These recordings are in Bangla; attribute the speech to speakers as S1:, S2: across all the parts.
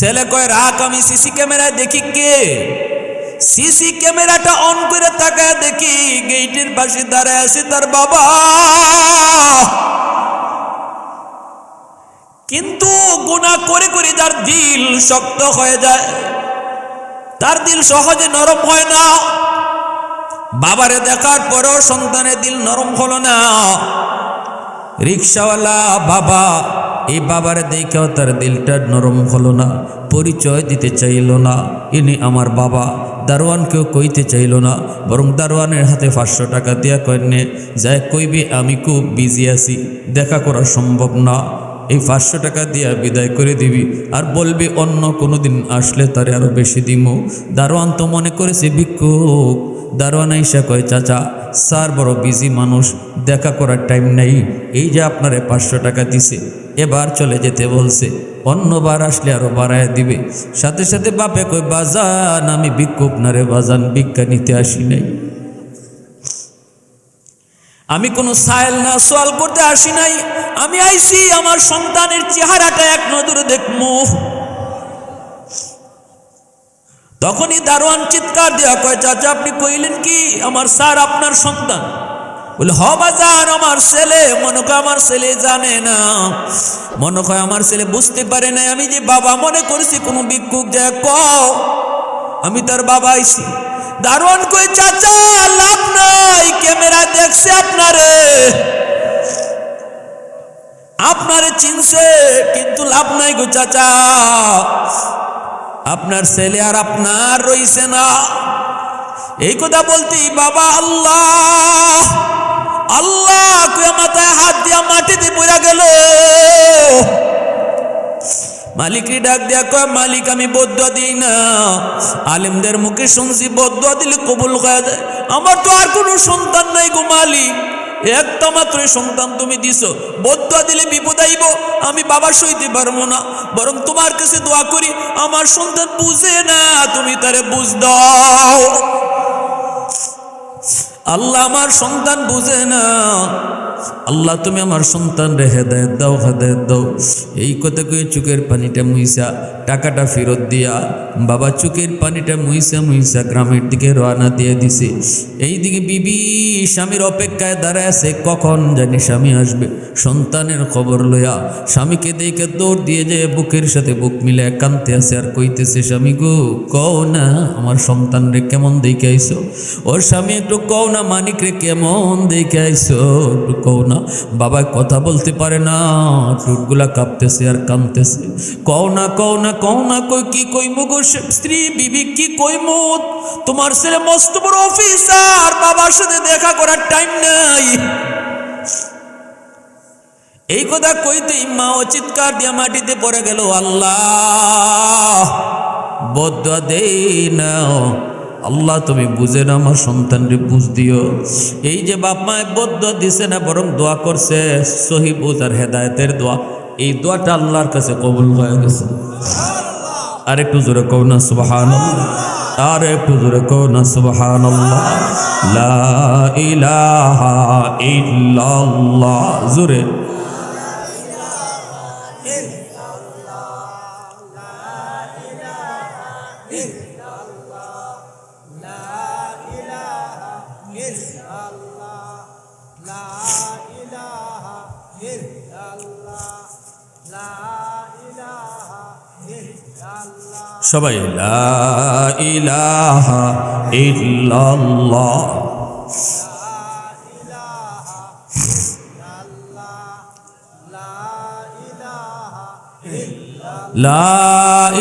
S1: ছেলে কয় রাখ, আমি সিসি ক্যামেরায় দেখি কে। সিসি ক্যামেরাটা অন করে তাকায় দেখি গেটের পাশে দাঁড়ায় আছে তার বাবা। কিন্তু গুনাহ করে করে তার দিল শক্ত হয়ে যায়, তার দিল সহজে নরম হয় না। বাবারে দেখার পরেও সন্তানের দিল নরম হলো না। রিকশাওয়ালা বাবা, এই বাবারে দেখেও তার দিলটা নরম হলো না, পরিচয় দিতে চাইল না ইনি আমার বাবা। দারোয়ানকেও কইতে চাইল না, বরং দারোয়ানের হাতে 500 টাকা দিয়া কয়নে যায় কইবি আমি খুব বিজি আছি, দেখা করা সম্ভব না। এই 500 টাকা দিয়া বিদায় করে দিবি, আর বলবি অন্য কোনো দিন আসলে তারে আরো বেশি দিমু। দারোয়ান তো মনে করেছে ভিক্ষুক। দারোয়ান আইসা কয় চাচা, স্যার বড় বিজি মানুষ, দেখা করার টাইম নেই, এই যে আপনারে 500 টাকা দিছে, এবার চলে যেতে বলছে, অন্যবার আসলে আরো বাড়ায় দিবে। সাথে সাথে বাপে কই বাজান আমি ভিক্ষুক না রে বাজান, ভিক্ষা নিতে আসি নাই, আমি কোনো সায়েল না সোয়াল করতে আসি নাই, আমি আইছি আমার সন্তানের চেহারাটা এক নজরে দেখমু। তখনই দারোয়ান চিৎকার দেওয়া কয় চাচা আপনি কইলেন কি আমার স্যার আপনার সন্তান? বলে হ বাজান আমার ছেলে। মনে হয় আমার ছেলে জানে না, মনে হয় আমার ছেলে বুঝতে পারে না আমি যে বাবা, মনে করেছি কোনো ভিক্ষুক যায় ক আমি তার বাবা আইছি। দারোয়ান কই চাচা লাভ নাই, ক্যামেরা দেখছে আপনারে, আপনারে চিনছে, কিন্তু লাভ নাই গো চাচা, আপনার ছেলে আর আপনার রইছে না। এই কথা বলতেই বাবা আল্লাহ আল্লাহ কইয়া মাথায় হাত দিয়া মাটিতে পড়া গেল। মালিককে ডাক দিয়া কয় মালিক আমি বদদুয়া দিই না, আলেমদের মুখে শুনছি বদদুয়া দিলে কবুল হয়ে যায়, আমার তো আর কোনো সন্তান নাই গো মালিক, একটা মাত্রই সন্তান তুমি দিছো, বদদুয়া দিলে বিপদ আইব, আমি বাবা সইতে পারবো না, বরং তোমার কাছে দোয়া করি আমার সন্তান বুঝে না, তুমি তারে বুঝ দাও। আল্লাহ আমার সন্তান বুঝে না, আল্লাহ তুমি আমার সন্তান রে হেদায়েত দাও, হেদায়েত দাও। এই কথা কয়ে চোখের পানিটা মুইসা টাকাটা ফেরত দিয়া বাবা চোখের পানিটা মুইসা মুইসা গ্রামের দিকে রওনা দিয়ে দিছে। এইদিকে বিবি স্বামীর অপেক্ষায় দাঁড়ায় আছে, কখন জানি স্বামী আসবে। সন্তানের খবর লইয়া স্বামীকে দেখে দৌড় দিয়ে যে বুকের সাথে বুক মিলে কাঁদতে আছে আর কইতেছে স্বামী গো কও না আমার সন্তান রে কেমন দেখে আইছো। ওর স্বামী একটু কও না মানিক রে কেমন দেখে আইছো, একটু কও না। বাবা কথা বলতে পারে না, ঠোঁটগুলা কাঁপতেছে আর কাঁদতেছে। কও না কও না কও না, কই কি কইমু গো স্ত্রী বিবি কি কইমু, তোমার ছেলে মস্ত বড় অফিসার, বাবার সাথে দেখা করার টাইম নাই। এই কথা কইতেই মা ও চিৎকার দিয়া মাটিতে পড়ে গেল, আল্লাহ বদদুয়া দেই না, আল্লাহ তুমি বুঝে না আমার সন্তানরে বুঝ দিও। এই যে বাপ মায় বদদুয়া দিছে না, বরং দোয়া করছে সহি বুঝ আর হেদায়েতের দোয়া, এই দোয়াটা আল্লাহর কাছে কবুল হয়ে গেছে। আর একটু জোরে কও না সুবহানাল্লাহ, আর একটু জোরে কও না সুবহানাল্লাহ। লা ইলাহা ইল্লাল্লাহ, জোরে সবাই লা ইলাহা ইল্লাল্লাহ। লা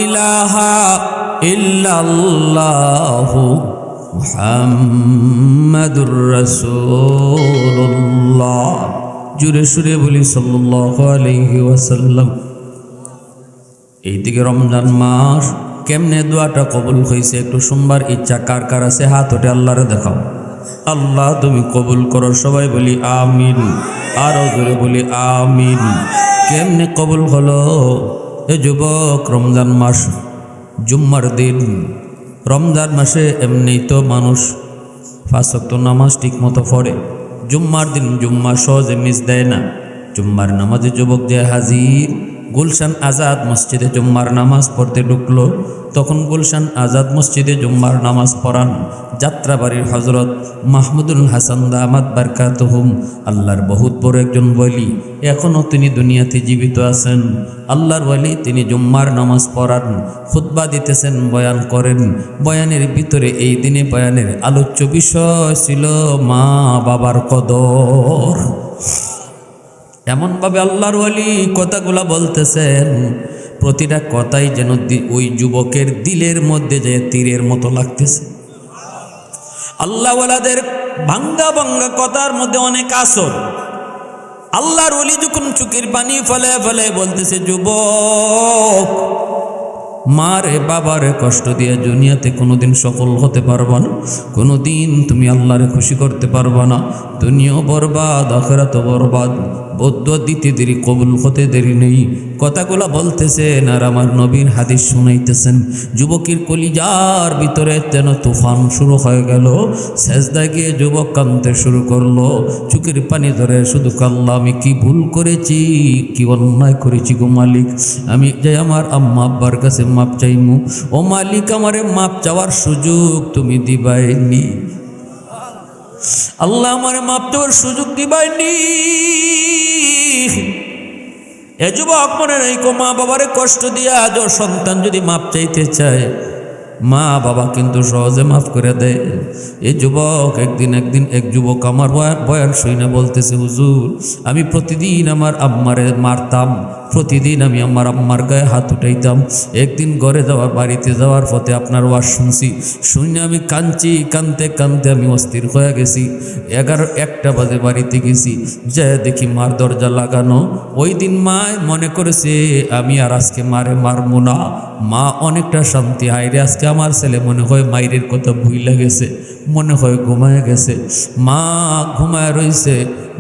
S1: ইলাহা ইল্লাল্লাহ মুহাম্মাদুর রাসূলুল্লাহ। জুরে সুরে বলি সাল্লাল্লাহু আলাইহি ওয়াসাল্লাম। এইদিকে রমজান মাস, কেমনে দোয়াটা কবুল হয়েছে একটু শুনবার ইচ্ছা কার কার আছে হাত ওঠে আল্লাহরে দেখাও। আল্লাহ তুমি কবুল করো, সবাই বলি আমিন, আরো জোরে বলি আমিন। কেমনে কবুল হলো? এ যুবক, রমজান মাস জুম্মার দিন, রমজান মাসে এমনি তো মানুষ 5 ওয়াক্ত নামাজ ঠিক মতো পড়ে, জুম্মার দিন জুম্মা সহজে মিস দেয় না। জুম্মার নামাজে যুবক যে হাজির, গুলশান আজাদ মসজিদে জুম্মার নামাজ পড়তে ঢুকলো। তখন গুলশান আজাদ মসজিদে জুম্মার নামাজ পড়ান যাত্রাবাড়ির হজরত মাহমুদুল হাসান দামাত বারকাতুহুম, আল্লাহর বহুত বড় একজন ওয়ালি, এখনও তিনি দুনিয়াতে জীবিত আছেন। আল্লাহর ওয়ালি, তিনি জুম্মার নামাজ পড়ান, খুতবা দিতেছেন, বয়ান করেন। বয়ানের ভিতরে এই দিনে বয়ানের আলোচ্য বিষয় ছিল মা বাবার কদর। এমনভাবে আল্লাহর ওয়ালি কথাগুলা বলতেছেন, প্রতিটা কথাই যেন ওই যুবকের দিলের মধ্যে যে তীরের মতো লাগতেছে। আল্লাহওয়ালাদের ভাঙ্গা ভাঙ্গা কথার মধ্যে অনেক আসর। আল্লাহর ওলি যখন চোখের পানি ফেলে ফেলে বলতেছে, যুবক, মারে বাবারে কষ্ট দিয়ে দুনিয়াতে কোনোদিন সফল হতে পারবা না, কোনোদিন তুমি আল্লাহরে খুশি করতে পারবা না। দুনিয়াও বরবাদ, আখিরাতও বরবাদ। বৌদ্ধ দিতে দেরি, কবুল হতে দেরি নেই। কথাগুলো বলতেছেন আর আমার নবীর হাদিস শুনাইতেছেন। যুবকের কলিজার ভিতরে যেন তুফান শুরু হয়ে গেল। সেজদায় গিয়ে যুবক কাঁদতে শুরু করলো, চোখের পানি ধরে শুধু কাল্লা, আমি কি ভুল করেছি, কি অন্যায় করেছি গো মালিক। আমি যাই আমার আম্মা আব্বার কাছে মাপ চাইমু। ও মালিক, আমারে মাপ চাওয়ার সুযোগ তুমি দিবাইনি। আল্লাহ, আমারে মাপ চাওয়ার সুযোগ দিবাইনি। এ যুবক, মনে রেখো, মা বাবারে কষ্ট দিয়া আজ সন্তান যদি মাপ চাইতে চায়, মা বাবা কিন্তু সহজে মাফ করে দেয়। এই যুবক একদিন এক যুবক আমার বয়ান শুনে বলতেছে, হুজুর, আমি প্রতিদিন আমার আম্মারে মারতাম, প্রতিদিন আমি আমার আম্মার গায়ে হাত উঠাইতাম। একদিন ঘরে যাওয়ার, বাড়িতে যাওয়ার পথে আপনার ওয়াজ শুনে আমি কাঁদছি, কাঁদতে কাঁদতে আমি অস্থির হয়ে গেছি। 1 বাজে বাড়িতে গেছি, যায় দেখি মার দরজা লাগানো। ওই দিন মা মনে করেছে আমি আর আজকে মারে মারবো না। মা অনেকটা শান্তি, হাইরে আজকে আমার ছেলে মনে হয় মায়ের কথা ভুইলা গেছে, মনে হয় ঘুমায় গেছে। মা ঘুমায় রইছে,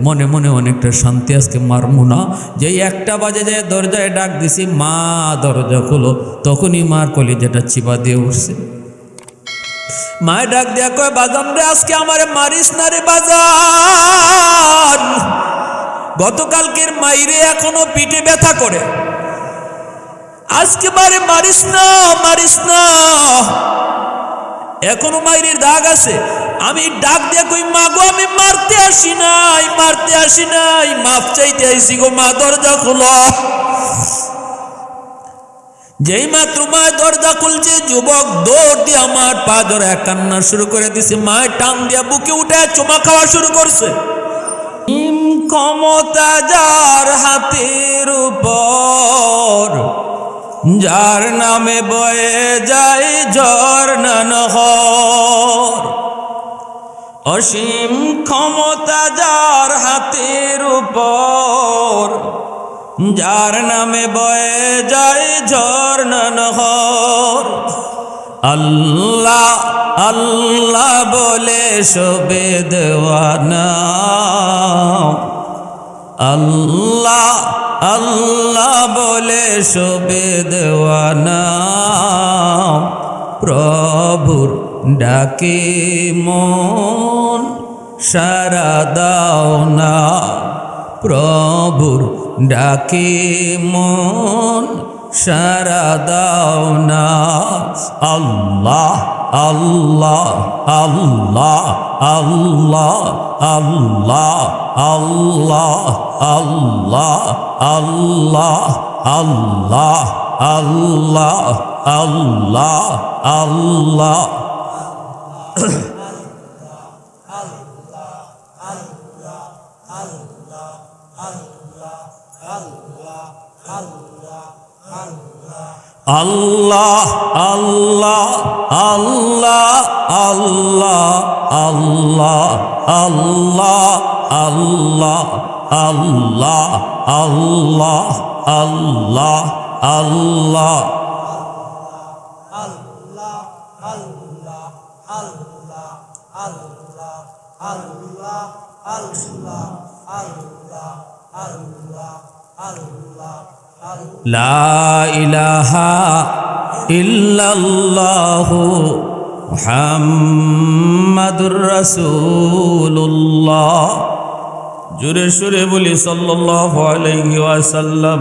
S1: মনে মনে অনেকটা শান্তি, আজকে মারমু না। যেই 1 বাজে যায় দরজায় ডাক দিছি, মা দরজা খোলো, তখনই মার কলিজাটা চিপা দিয়ে উঠছে। মায় ডাক দিয়া কয়, বাজান রে, আজকে আমারে মারিস না রে বাজান। গতকালকের মাইরে এখনো পিঠে ব্যথা করে, আজকে মারে মারিস না, মারিস না, এখনো মাইরের দাগ আছে। আমি ডাক দিয়া কই, মা গো, আমি মারতে আসি নাই, মারতে আসি নাই, মাপ চাইতে আইসি গো, মা দরজা খোলো। যেই মাত্র মা দরজা খুলছে, যুবক দৌড় দিয়ে আমার পা ধরে কান্না শুরু করে দিছে। মায়ের টান দিয়া বুকে উঠে চুমা খাওয়া শুরু করছে। ক্ষমতা যার হাতের উপর, যার নামে বয়ে যায় ঝর্ণা নহর। অসীম ক্ষমতা যার হাতের উপর, যার নামে বয়ে যায় ঝর্ণা নহর। আল্লাহ আল্লাহ বলে শোবে দেওয়ানা, আল্লাহ আল্লাহ বলে শোবে দেওয়ানা। প্রভুর ডাকে মন সারা দাও না, প্রভুর ডাকে মন সারা দাও না। আল্লাহ আল্লাহ আল্লাহ আল্লাহ আল্লাহ আল্লাহ আল্লাহ আল্লাহ আল্লাহ আল্লাহ আল্লাহ আল্লাহ। আল্লাহ আল্লাহ আল্লাহ আল্লাহ আল্লাহ আল্লাহ আল্লাহ আল্লাহ আল্লাহ আল্লাহ আল্লাহ। লা ইলাহা ইল্লাল্লাহু মুহাম্মাদুর রাসূলুল্লাহ। জোরে সুরে বলি সাল্লাল্লাহু আলাইহি ওয়াসাল্লাম।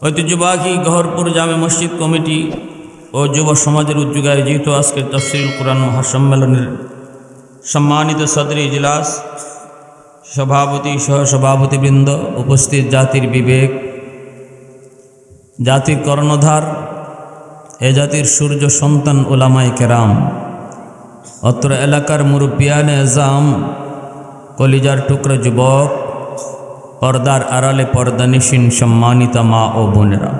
S1: ঐতিহ্যবাহী গহরপুর জামে মসজিদ কমিটি ও যুব সমাজের উদ্যোগে আয়োজিত আজকের তাফসীরুল কুরআন মহাসম্মেলনের সম্মানিত সদরী ইজলাস, সভাপতি সহসভাপতিবৃন্দ, উপস্থিত জাতির বিবেক, জাতির কর্ণধার, এ জাতির সূর্য সন্তান উলামায়ে কেরাম, অত্র এলাকার মুরব্বিয়ানে আজম, কলিজার টুকরা যুবক, পর্দার আড়ালে পর্দানিশীন সম্মানিত মা ও বোনেরা,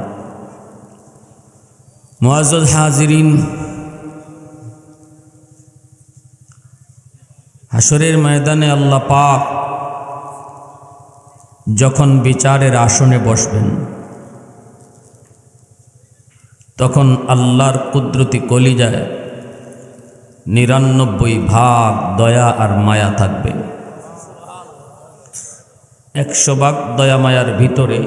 S1: মুআজ্জাজ হাজিরিন, হাসরের ময়দানে আল্লাহ পাক যখন বিচারের আসনে বসবেন, তখন আল্লাহর কুদরতি কলিজায় ৯৯ ভাগ দয়া আর মায়া থাকবে। ১০০ ভাগ দয়া মায়ার ভিতরে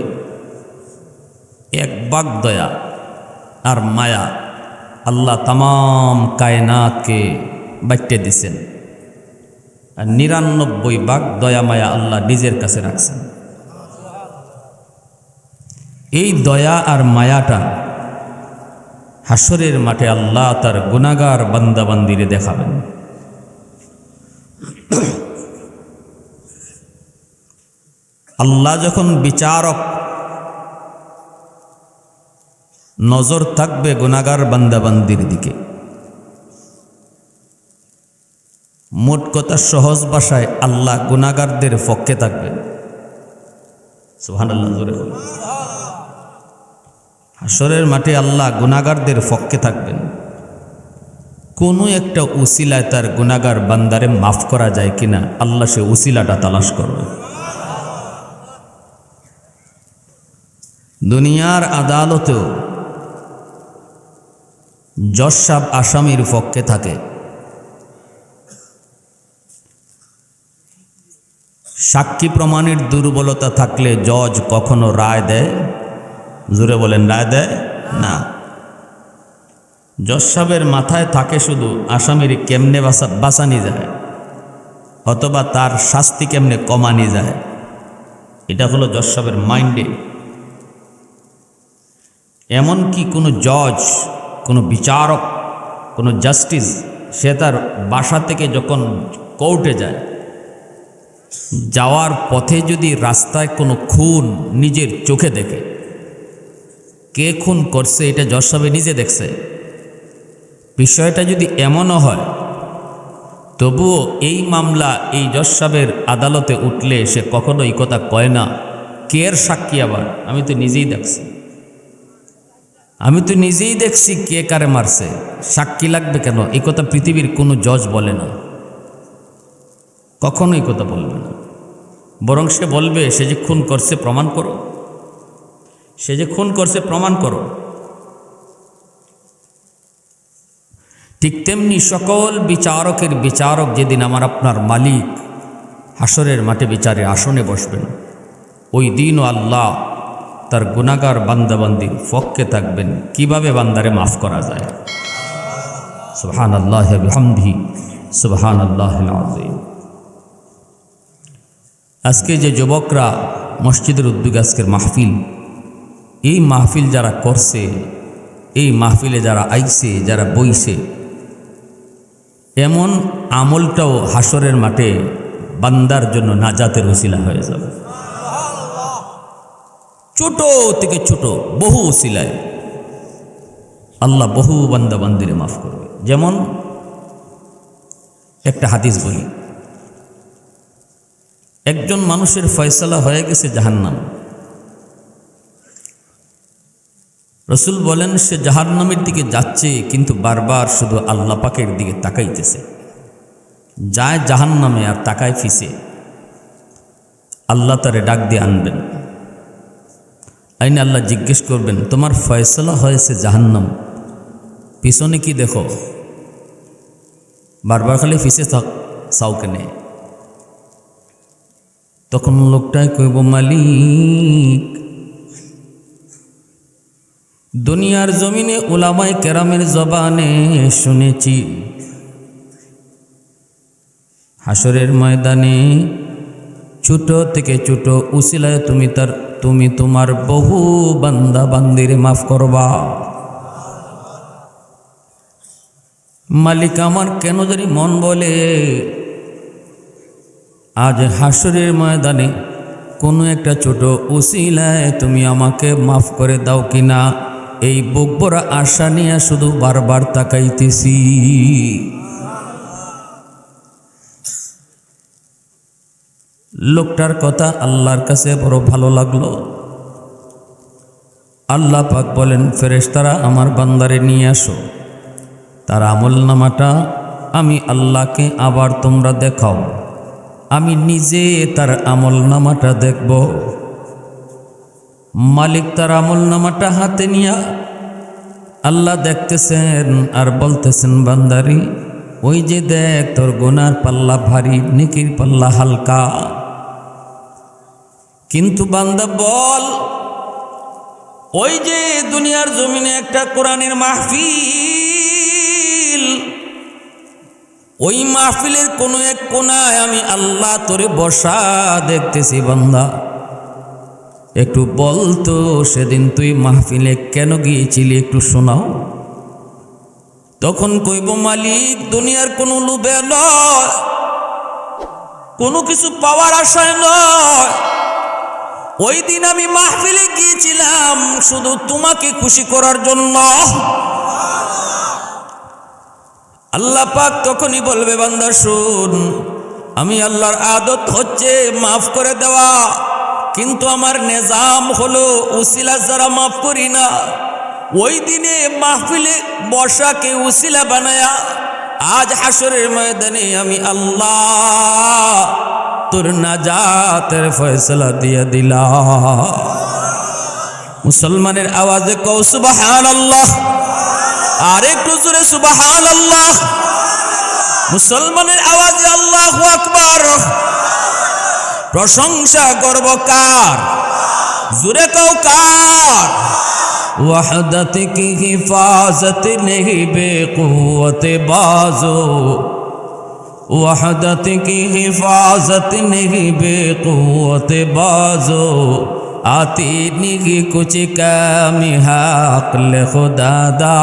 S1: ১ ভাগ দয়া আর মায়া আল্লাহ তামাম কায়নাতকে বাঁটতে দিছেন, আর ৯৯ ভাগ দয়া মায়া আল্লাহ নিজের কাছে রাখছেন। এই দয়া আর মায়াটা হাসরের মাঠে আল্লাহ তার গুনাহগার বান্দাবান্দিরে দেখাবেন। আল্লাহ যখন বিচারক, নজর থাকবে গুনাহগার বান্দাবান্দির দিকে। মোট কথা, সহজ ভাষায় আল্লাহ গুনাহগারদের পক্ষে থাকবেন। সুবহানাল্লাহ, জোরে বলুন। হাসরের মাঠে আল্লাহ গুনাহগারদের পক্ষে থাকবেন। কোনো একটা উসিলায় তার গুনাহগার বান্দারে মাফ করা যায় কিনা আল্লাহ সে উসিলাটা তালাশ করবে। দুনিয়ার আদালতেও জজ সাহেব আসামির পক্ষে থাকে, সাক্ষী প্রমাণের দুর্বলতা থাকলে জজ কখনো রায় দেয়, জোরে বলেন, রায় দেয় না। জজ সাহেবের মাথায় থাকে শুধু আসামির কেমনে বাঁচানি যায় অথবা তার শাস্তি কেমনে কমানি যায়, এটা হলো জজ সাহেবের মাইন্ডে। এমনকি কোনো জজ, কোনো বিচারক, কোনো জাস্টিস, সে তার বাসা থেকে যখন কোর্টে যায়, যাওয়ার পথে যদি রাস্তায় কোনো খুন নিজের চোখে দেখে, কে খুন করছে এটা জজ সাহেব নিজে দেখছে, বিষয়টা যদি এমনও হয়, তবুও এই মামলা এই জজ সাহেবের আদালতে উঠলে সে কখনো এই কথা কয় না, কে এর সাক্ষী, আবার আমি তো নিজেই দেখছি কে কারে মারছে, সাক্ষী লাগবে কেন, এই কথা পৃথিবীর কোনো জজ বলে না, কখনো এই কথা বলবে না। বরং সে বলবে, সে যে খুন করছে প্রমাণ করো, সে যে খুন করছে প্রমাণ করো। ঠিক তেমনি সকল বিচারকের বিচারক যেদিন আমার আপনার মালিক হাসরের মাঠে বিচারের আসনে বসবেন, ওই দিনও আল্লাহ তার গুনাহগার বান্দাবান্দির পক্ষে থাকবেন। কিভাবে বান্দারে মাফ করা যায়? সুবহানাল্লাহি ওয়া বিহামদিহি, সুবহানাল্লাহিল আযীম। আজকে যে যুবকরা মসজিদের উদ্যোগে আজকের মাহফিল, এই মাহফিল যারা করছে, এই মাহফিলে যারা আইছে, যারা বইছে, এমন আমলটাও হাসরের মাঠে বান্দার জন্য নাজাতের ওসিলা হয়ে যাবে। ছোট থেকে ছোট বহু ওসিলায় আল্লাহ বহু বান্দাবান্দিরে মাফ করবে। যেমন একটা হাদিস বলি, একজন মানুষের ফয়সালা হয়ে গেছে জাহান্নাম, রসুল বলেন সে জাহান্নামের দিকে যাচ্ছে, কিন্তু বারবার শুধু আল্লাহ পাকের দিকে তাকাইতেছে, যায় জাহান্নামে আর তাকায় ফিসে। আল্লাহ তারে ডাক দিয়ে আনবেন, আইনে আল্লাহ জিজ্ঞেস করবেন, তোমার ফয়সালা হয়েছে জাহান্নাম, পিছনে কি দেখো, বারবার খালি ফিসে চাও কেনে? তখন লোকটাই কইব, মালিক, দুনিয়ার জমিনে উলামায়ে কেরামের জবানে শুনেছি, হাসরের ময়দানে ছোট থেকে ছোট উসিলায় তুমি তার তুমি তোমার বহু বান্দা বান্দির মাফ করবা। মালিক আমার কেন জানি মন বলে আজ হাসরের ময়দানে কোনো একটা ছোট উসিলায় তুমি আমাকে মাফ করে দাও কিনা, এই বুক ভরা আশা নিয়ে শুধু বারবার তাকাইতেছি। লোকটার কথা আল্লাহর কাছে বড় ভালো লাগলো। আল্লাহ পাক বলেন, ফেরেশতারা আমার বান্দারে নিয়ে আসো, তার আমল নামাটা আমি আল্লাহকে আবার তোমরা দেখাও, আমি নিজে তার আমল নামাটা দেখব। মালিক তার আমল নামাটা হাতে নিয়া আল্লাহ দেখতেছেন আর বলতেছেন, বান্দারি ওই যে দেখ তোর গুনার পাল্লা ভারী, নেকির পাল্লা হালকা। কিন্তু বান্দা বল, ওই যে দুনিয়ার জমিনে একটা কোরআনের মাহফিল, ওই মাহফিলের কোনো এক কোনায় আমি আল্লাহ তোরে বসা দেখতেছি। বান্দা একটু বলতো সেদিন তুই মাহফিলে কেন গিয়েছিলি, একটু শোনাও। তখন কইব, মালিক দুনিয়ার কোনো লোভে নয়, কোনো কিছু পাওয়ার আশায় নয়, ওই দিন আমি মাহফিলে গিয়েছিলাম শুধু তোমাকে খুশি করার জন্য। আল্লাহ পাক তখনই বলবে, বান্দা শুন, আমি আল্লাহর আদত হচ্ছে মাফ করে দেওয়া, কিন্তু আমার নিজাম হলো উসিলা যারা মাফ করি না, ওই দিনে মাহফিলে বসাকে উসিলা বানায়া আজ হাসরের ময়দানে আমি আল্লাহ তোর নাজাতের ফয়সালা দিয়ে দিলাম। মুসলমানের আওয়াজে কও সুবহানাল্লাহ, আর একটু জোরে সুবহানাল্লাহ। মুসলমানের আওয়াজে আল্লাহু আকবার। প্রশংসা করব কার? জোরে কও কার? वहदत की हिफाजत नहीं बेक़ुव्वत बाज़ो, वहदत की हिफाजत नहीं बेक़ुव्वत बाज़ो, आती नहीं कुछ कमी हक़ल खुदा दा,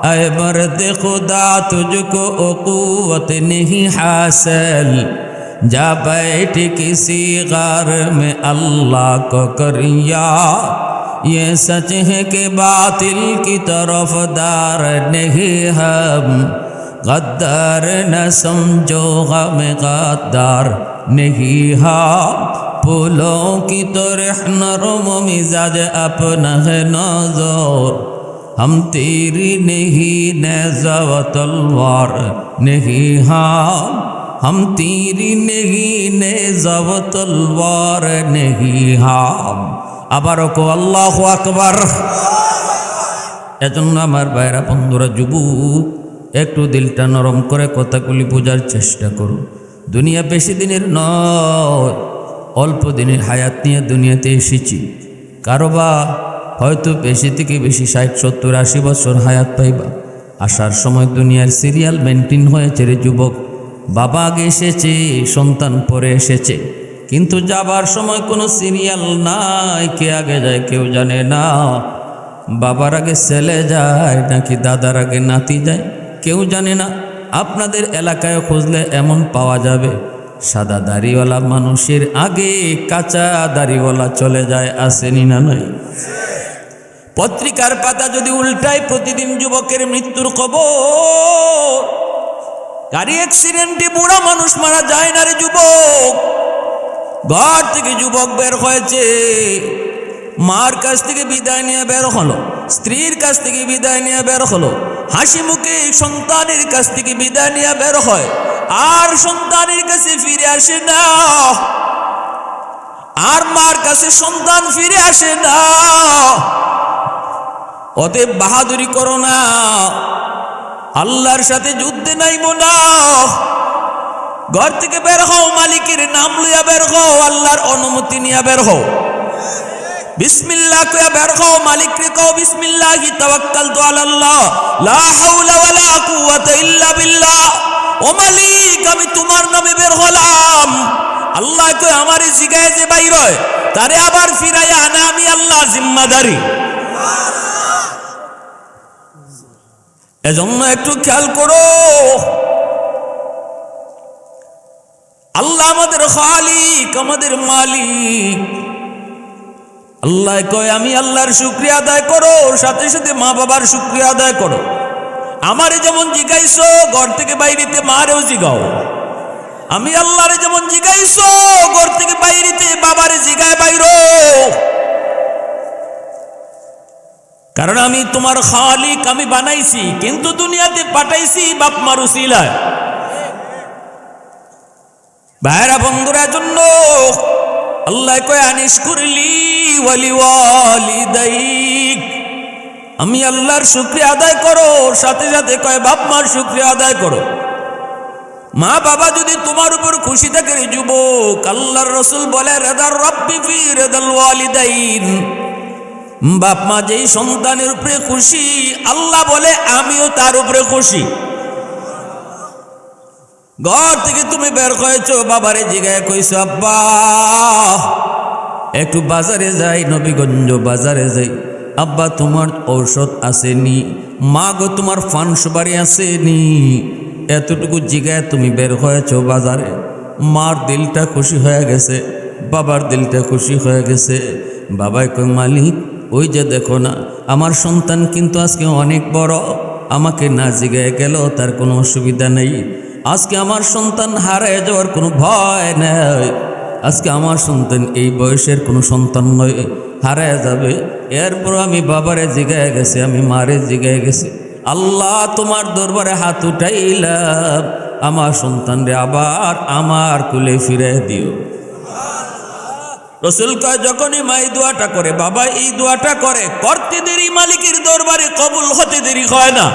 S1: ऐ मर्द खुदा तुझको क़ुव्वत नहीं हासिल, जा बैठ किसी गार में अल्लाह को करिया, ये सच है कि बातिल की तरफदार नहीं हम, गद्दार न समझो गम गद्दार नहीं हम, फूलों की तरह नरम मिजाज अपना है नज़र, हम तेरी नहीं नेज़ा व तलवार नहीं हम तेरी नहीं नेज़ा व तलवार नहीं हम। আবারও কো আল্লাহু আকবার। এজন্য আমার ভাইরা বন্ধুরা, যুবক একটু দিলটা নরম করে কথাগুলি বোঝার চেষ্টা করো। দুনিয়া বেশি দিনের নয়, অল্প দিনের হায়াত নিয়ে দুনিয়াতে এসেছি। কারোবা হয়তো বেশি থেকে বেশি 60, 70, 80 বছর হায়াত পাইবা। আসার সময় দুনিয়ার সিরিয়াল মেনটেন হয়েছে রে যুবক। বাবা আগে এসেছে, সন্তান পরে এসেছে, কিন্তু যাবার সময় কোনো সিরিয়াল নাই, কে আগে যায় কেউ জানে না। বাবার আগে ছেলে যায় নাকি দাদার আগে নাতি যায় কেউ জানে না। আপনাদের এলাকায় খুঁজলে এমন পাওয়া যাবে, সাদা দাড়িওয়ালা মানুষের আগে কাঁচা দাড়িওয়ালা চলে যায়, আসেনি না নাই? পত্রিকার পাতা যদি উল্টায়, প্রতিদিন যুবকের মৃত্যুর খবর। গাড়ি অ্যাক্সিডেন্টে বুড়া মানুষ মারা যায় না রে যুবক। ঘর থেকে যুবক বের হয়েছে, মার কাছ থেকে বিদায় নিয়ে বের হলো, স্ত্রীর কাছ থেকে বিদায় নিয়ে বের হলো, হাসি মুখে সন্তানের কাছ থেকে বিদায় নিয়ে বের হয়, আর সন্তানের কাছে ফিরে আসে না, আর মার কাছে সন্তান ফিরে আসে না। অতএব বাহাদুরি করো না, আল্লাহর সাথে যুদ্ধে নাইমো না। ঘর থেকে বের হও, মালিকের নাম লইয়া বের হও, আল্লাহর অনুমতি নিয়ে বের হও, বিসমিল্লাহ কইয়া বের হও, মালিক রে কও বিসমিল্লাহি তাওয়াক্কালতু আলাল্লাহ লা হাওলা ওয়ালা কুওয়াতা ইল্লা বিল্লাহ। ও মালিক আমি তোমার নামে বের হলাম। আল্লাহ কয় আমারে জিগায় যে বাইর হয় তারে আবার ফিরাইয়া আনা আমি আল্লাহ জিম্মাদারি। এজন্য একটু খেয়াল করো, আল্লাহ আমাদের খালিক, আমাদের মালিক। আল্লাহ কয় আমি আল্লাহর শুকরিয়া আদায় করো, সাথে সাথে মা বাবার শুকরিয়া আদায় করো। আমারে যেমন জিগাইছো ঘর থেকে বাইরেতে মারেও জিগাও। আমি আল্লাহরে যেমন জিগাইছো ঘর থেকে বাইরেতে বাবারে জিগায় বাইরো, কারণ আমি তোমার খালিক, আমি বানাইছি কিন্তু দুনিয়াতে পাঠাইছি বাপ মার উসিলায়। ভাইরা বন্ধুরা জন্য আল্লাহ কয় আনিশকুরলি ওয়ালি ওয়ালিদাইক, আমি আল্লাহর শুকরিয়া আদায় করো, সাথে সাথে কয় বাপ মার শুকরিয়া আদায় করো। মা বাবা যদি তোমার উপর খুশি থাকে রে যুবক, আল্লাহর রাসূল বলে রাদার রাব্বি ফি রাদাল ওয়ালিদাইন, বাপ মা যেই সন্তানের উপরে খুশি আল্লাহ বলে আমিও তার উপরে খুশি। ঘর থেকে তুমি বের হয়েছো, বাবারে জিগায় কইছো আব্বা একটু বাজারে যাই, নবীগঞ্জ বাজারে যাই। আব্বা তোমার ঔষধ আসেনি, মা গো তোমার ফান সুপারি আসেনি, এতটুকু জিগায় তুমি বের হয়েছো বাজারে। মার দিলটা খুশি হয়ে গেছে, বাবার দিলটা খুশি হয়ে গেছে। বাবাই কই মালিক ওই যে দেখো না আমার সন্তান কিন্তু আজকে অনেক বড়, আমাকে না জিগায় গেল তার কোনো অসুবিধা নেই। আজকে আমার সন্তান হারায় যাওয়ার কোনো ভয় নেই। আজকে আমার সন্তান এই বয়সের কোনো সন্তান নয়, হারায় যাবে। এরপর আমি বাবারে জিগায় গেছি, আমি মারে জিগায় গেছি। আল্লাহ তোমার দরবারে হাত উঠাইলাম, আমার সন্তানরে আবার আমার কুলে ফিরে দিও। রসুল কয় যখনই মা এই দোয়াটা করে, বাবা এই দোয়াটা করে, করতে দেরি মালিকের দরবারে কবুল হতে দেরি হয় না।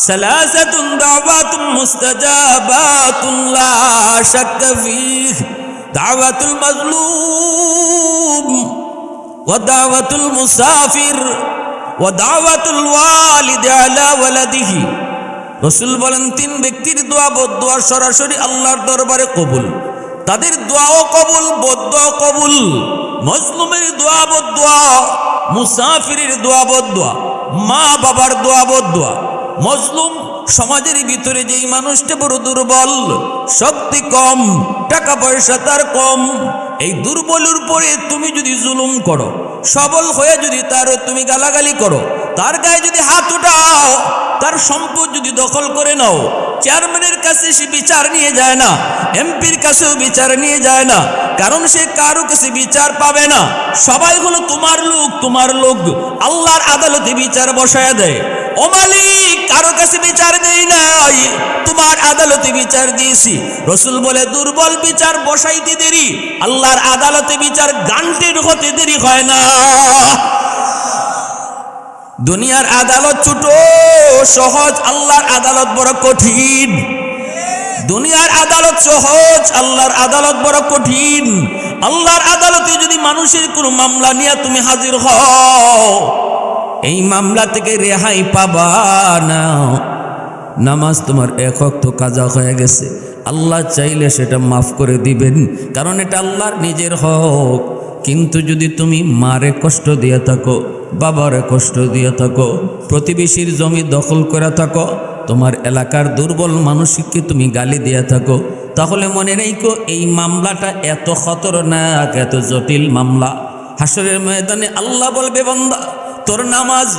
S1: সালাসাতুন দাওয়াতুন মুস্তাজাবাতুন লা শাক্কা ফীহ, দাওয়াতুল মাজলুম ওয়া দাওয়াতুল মুসাফির ওয়া দাওয়াতুল ওয়ালিদ আলা ওয়ালাদিহি। রাসূল বলেন তিন ব্যক্তির দোয়া বদদোয়া সরাসরি আল্লাহর দরবারে কবুল। তাদের দোয়াও কবুল, বদদোয়া কবুল। মজলুমের দোয়া বদদোয়া, মুসাফিরের দোয়া বদদোয়া, মা বাবার দোয়া বদদোয়া। মজলুম সমাজের ভিতরে যেই মানুষটা বড় দুর্বল, শক্তি কম, টাকা পয়সা তার কম, এই দুর্বলের উপরে তুমি যদি জুলুম করো, সবল হয়ে যদি তার তুমি গালাগালি করো, তার গায়ে যদি হাত উঠাও, তার সম্পদ যদি দখল করে নাও, চেয়ারম্যানের কাছে সে বিচার নিয়ে যায় না, এমপির কাছেও বিচার নিয়ে যায় না, কারণ সে কারো কাছে বিচার পাবে না। সবাই হলো তোমার লোক, তোমার লোক। আল্লাহর আদালতে বিচার বসায় দেয়। ও মালিক কারো কাছে বিচার দেই নাই, তোমার আদালতে বিচার দিয়েছি। রসুল বলে দুর্বল বিচার বসাইতে দেরি, আল্লাহর আদালতে বিচার গান্টের হতে দেরি হয় না। দুনিয়ার আদালত ছোট সহজ, আল্লাহর আদালত বড় কঠিন। দুনিয়ার আদালত সহজ, আল্লাহর আদালত বড় কঠিন। আল্লাহর আদালতে যদি মানুষের কোনো মামলা নিয়ে তুমি হাজির হও, এই মামলা থেকে রেহাই পাবা না। নামাজ তোমার এক ওয়াক্ত কাজা হয়ে গেছে, আল্লাহ চাইলে সেটা মাফ করে দিবেন, কারণ এটা আল্লাহর নিজের হক। কিন্তু যদি তুমি মারে কষ্ট দিয়ে থাকো, বাবারে কষ্ট দিয়ে থাকো, প্রতিবেশীর জমি দখল করে থাকো, তোমার এলাকার দুর্বল মানুষকে তুমি গালি দিয়ে থাকো, তাহলে মনে রেখো এই মামলাটা এত খতরনাক, এত জটিল মামলা। হাসরের ময়দানে আল্লাহ বলবে বান্দা তোর নামাজ,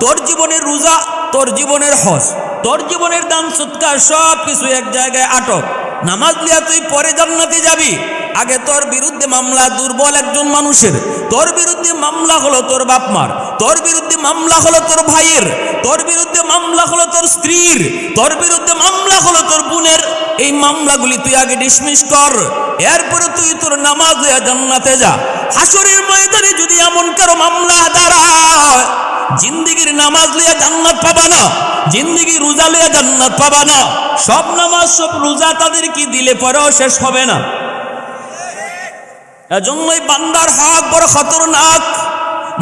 S1: তোর জীবনের রোজা, তোর জীবনের হজ, তোর জীবনের দান সৎকার সব কিছু এক জায়গায় আটক। নামাজ লিয়া তুই পরে জান্নাতে যাবি, আগে তোর বিরুদ্ধে মামলা দুর্বল একজন মানুষের, তোর বিরুদ্ধে মামলা হলো তোর বাপ মার, তোর বিরুদ্ধে মামলা হলো তোর ভাইয়ের, তোর বিরুদ্ধে মামলা হলো তোর স্ত্রীর, তোর বিরুদ্ধে মামলা হলো তোর বোনের। এই মামলাগুলি তুই আগে ডিসমিস কর, এরপরে তুই তোর নামাজ লিয়া জান্নাতে যা। হাসরের ময়দানে যদি এমন কারো মামলা দাঁড়ায়, জিন্দিগির নামাজ লিয়া জান্নাত পাবা না, জিন্দিগি রোজা লিয়া জান্নাত পাবা না। সব নামাজ সব রোজা তাদের কি দিলে পরেও শেষ হবে না। এজন্যই বান্দার হক বড় খতরনাক,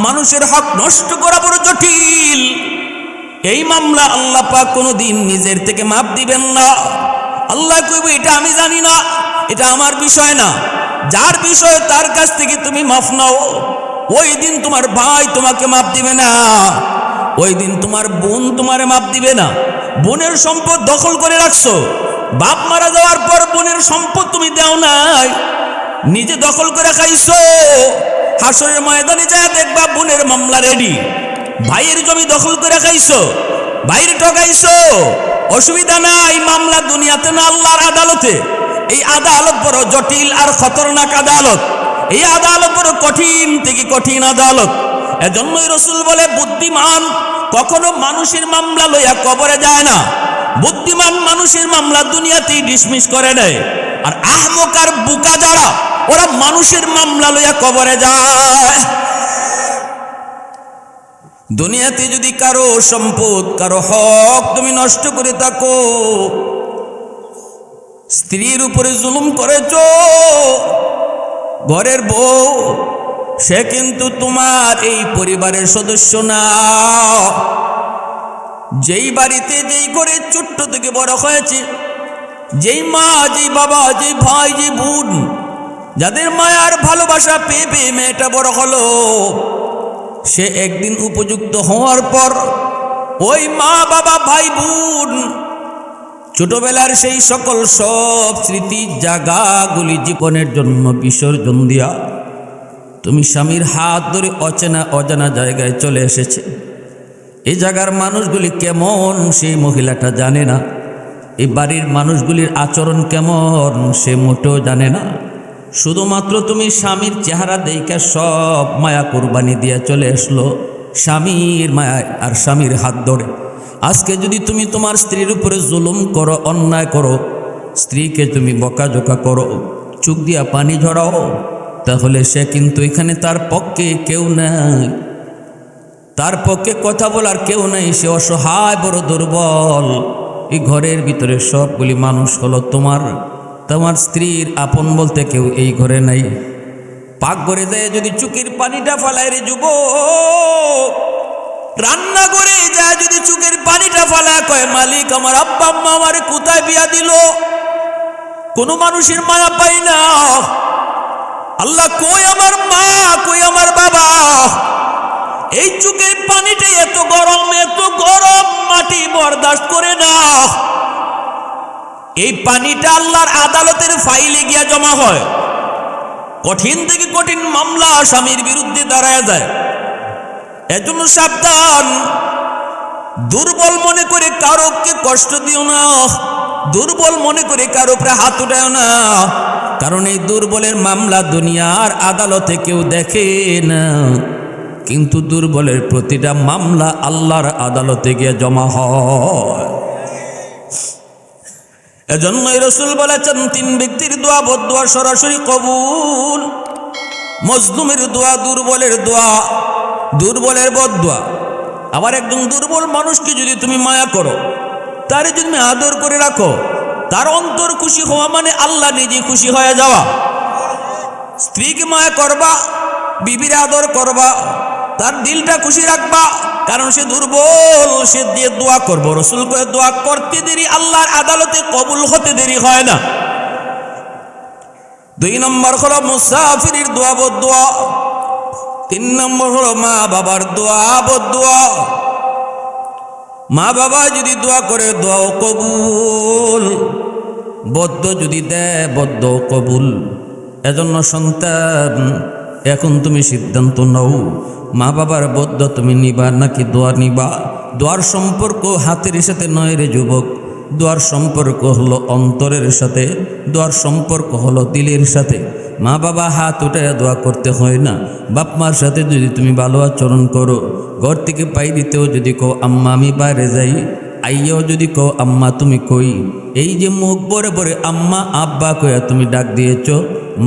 S1: মানুষের হক নষ্ট করা বড় জটিল। এই মামলা আল্লাহ পাক কোনোদিন নিজের থেকে মাপ দিবেন না। আল্লাহ কইবে এটা আমি জানি না, এটা আমার বিষয় না, যার বিষয় তার কাছ থেকে তুমি মাফ নাও। ওই দিন তোমার ভাই তোমাকে মাপ দিবে না, ওই দিন তোমার বোন তোমারে মাপ দিবে না। বোনের সম্পদ দখল করে রাখছো, বাপ মারা যাওয়ার পর বোনের সম্পদ তুমি দাও নাই, নিজে দখল করে খাইছো। হাসরের ময়দানে যায় দেখবা বোনের মামলা রেডি। ভাইয়ের জমি দখল করে খাইছো, ভাইয়ের ঠকাইছো, অসুবিধা নাই, মামলা দুনিয়াতে না আল্লাহর আদালতে। এই আদালত বড় জটিল আর খতরনাক আদালত, এই আদালত বড় কঠিন থেকে কঠিন আদালত। এজন্যই রাসূল বলে বুদ্ধিমান কখনো মানুষের মামলা লইয়া কবরে যায় না, বুদ্ধিমান মানুষের মামলা দুনিয়াতেই ডিসমিস করে নেয়। আর আহমক আর বোকা যারা, ওরা মানুষের মামলা লইয়া কবরে যায়। দুনিয়াতে যদি কারো সম্পদ কারো হক তুমি নষ্ট করে থাকো, স্ত্রীর উপরে জুলুম করেছ, ঘরের বউ সে কিন্তু তোমার এই পরিবারের সদস্য না। যেই বাড়িতে যেই ঘরে ছোট্ট থেকে বড় হয়েছে, যেই মা যেই বাবা যেই ভাই যেই বোন, যাদের মায়ার ভালোবাসা পেয়ে পেয়ে মেয়েটা বড় হলো, সে একদিন উপযুক্ত হওয়ার পর ওই মা বাবা ভাই বোন ছোটবেলার সেই সকল সব স্মৃতি জায়গাগুলি জীবনের জন্য বিসর্জন দিয়া তুমি স্বামীর হাত ধরে অচেনা অজানা জায়গায় চলে এসেছে। এই জায়গার মানুষগুলি কেমন সেই মহিলাটা জানে না, এই বাড়ির মানুষগুলির আচরণ কেমন সে মোটেও জানে না। শুধুমাত্র তুমি স্বামীর চেহারা দেখে সব মায়া কুরবানি দিয়ে চলে আসলো স্বামীর মায়ায় আর স্বামীর হাত ধরে। আজকে যদি তুমি তোমার স্ত্রীর উপরে জুলুম করো, অন্যায় করো, স্ত্রীকে তুমি বকাঝোকা করো, চোখ দিয়া পানি ঝরাও, তাহলে সে কিন্তু এখানে তার পক্ষে কেউ নাই, তার পক্ষে কথা বলার কেউ নেই, সে অসহায় বড় দুর্বল। এই ঘরের ভিতরে সবগুলি মানুষ হলো তোমার স্ত্রীর আপন বলতে কেউ এই ঘরে নাই। পাক ঘরে যায় যদি চোখের পানিটা ফালায় রে যুবক, রান্না করে যায় যদি চোখের পানিটা ফালায় কয় মালিক আমার আব্বা আম্মা আমারে কোথায় বিয়া দিল, কোনো মানুষের মায়া পাই না। আল্লাহ কই আমার মা, কই আমার বাবা। এই চোখের পানিটা এত গরম মাটি বরদাস্ত করে না। এই পানিটা আল্লাহর আদালতের ফাইলে গিয়া জমা হয়। কঠিন থেকে কঠিন মামলা স্বামীর বিরুদ্ধে দাঁড়ায় যায়। এজন্য সাবধান, দুর্বল মনে করে কারোকে কষ্ট দিও না, দুর্বল মনে করে কারো উপরে হাত উঠাও না, কারণ এই দুর্বলের মামলা দুনিয়ার আদালতে কেউ দেখে না, কিন্তু দুর্বলের প্রতিটা মামলা আল্লাহর আদালতে গিয়ে জমা হয়। এজন্যই রাসূল বলেছেন তিন ব্যক্তির দোয়া বদদোয়া সরাসরি কবুল। মজলুমের দোয়া, দুর্বলের দোয়া, দুর্বলের বদদোয়া। আবার একজন দুর্বল মানুষকে যদি তুমি মায়া করো, তারে যদি তুমি আদর করে রাখো, তার অন্তর খুশি হওয়া মানে আল্লাহ নিজে খুশি হয়ে যাওয়া। স্ত্রীকে মায়া করবা, বিবির আদর করবা, তার দিলটা খুশি রাখবা, কারণ সে দুর্বল, সে দিয়ে দোয়া করবো। রাসূল করে দোয়া করতে দেরি আল্লাহর আদালতে কবুল হতে দেরি হয় না। 2 নম্বর হলো মুসাফিরের দোয়া বদদোয়া। 3 নম্বর হলো মা বাবার দোয়া বদদোয়া। মা বাবা যদি দোয়া করে দোয়াও কবুল, বদ্ধ যদি দেয় বদ্ধ কবুল। এজন্য সন্তান এখন তুমি সিদ্ধান্ত নাও, মা বাবার বদ্ধ তুমি নিবা নাকি দোয়া নিবা। দোয়ার সম্পর্ক হাতের সাথে নয় রে যুবক, দোয়ার সম্পর্ক হলো অন্তরের সাথে, দোয়ার সম্পর্ক হলো দিলের সাথে। মা বাবা হাত উঠে দোয়া করতে হয় না। বাপ মার সাথে যদি তুমি ভালো আচরণ করো, ঘর থেকে পাই দিতেও যদি কও আম্মা আমি বাইরে যাই, আইয়াও যদি কও আম্মা তুমি কই, এই যে মুখ ভরে ভরে আম্মা আব্বা কয়া তুমি ডাক দিয়েছ,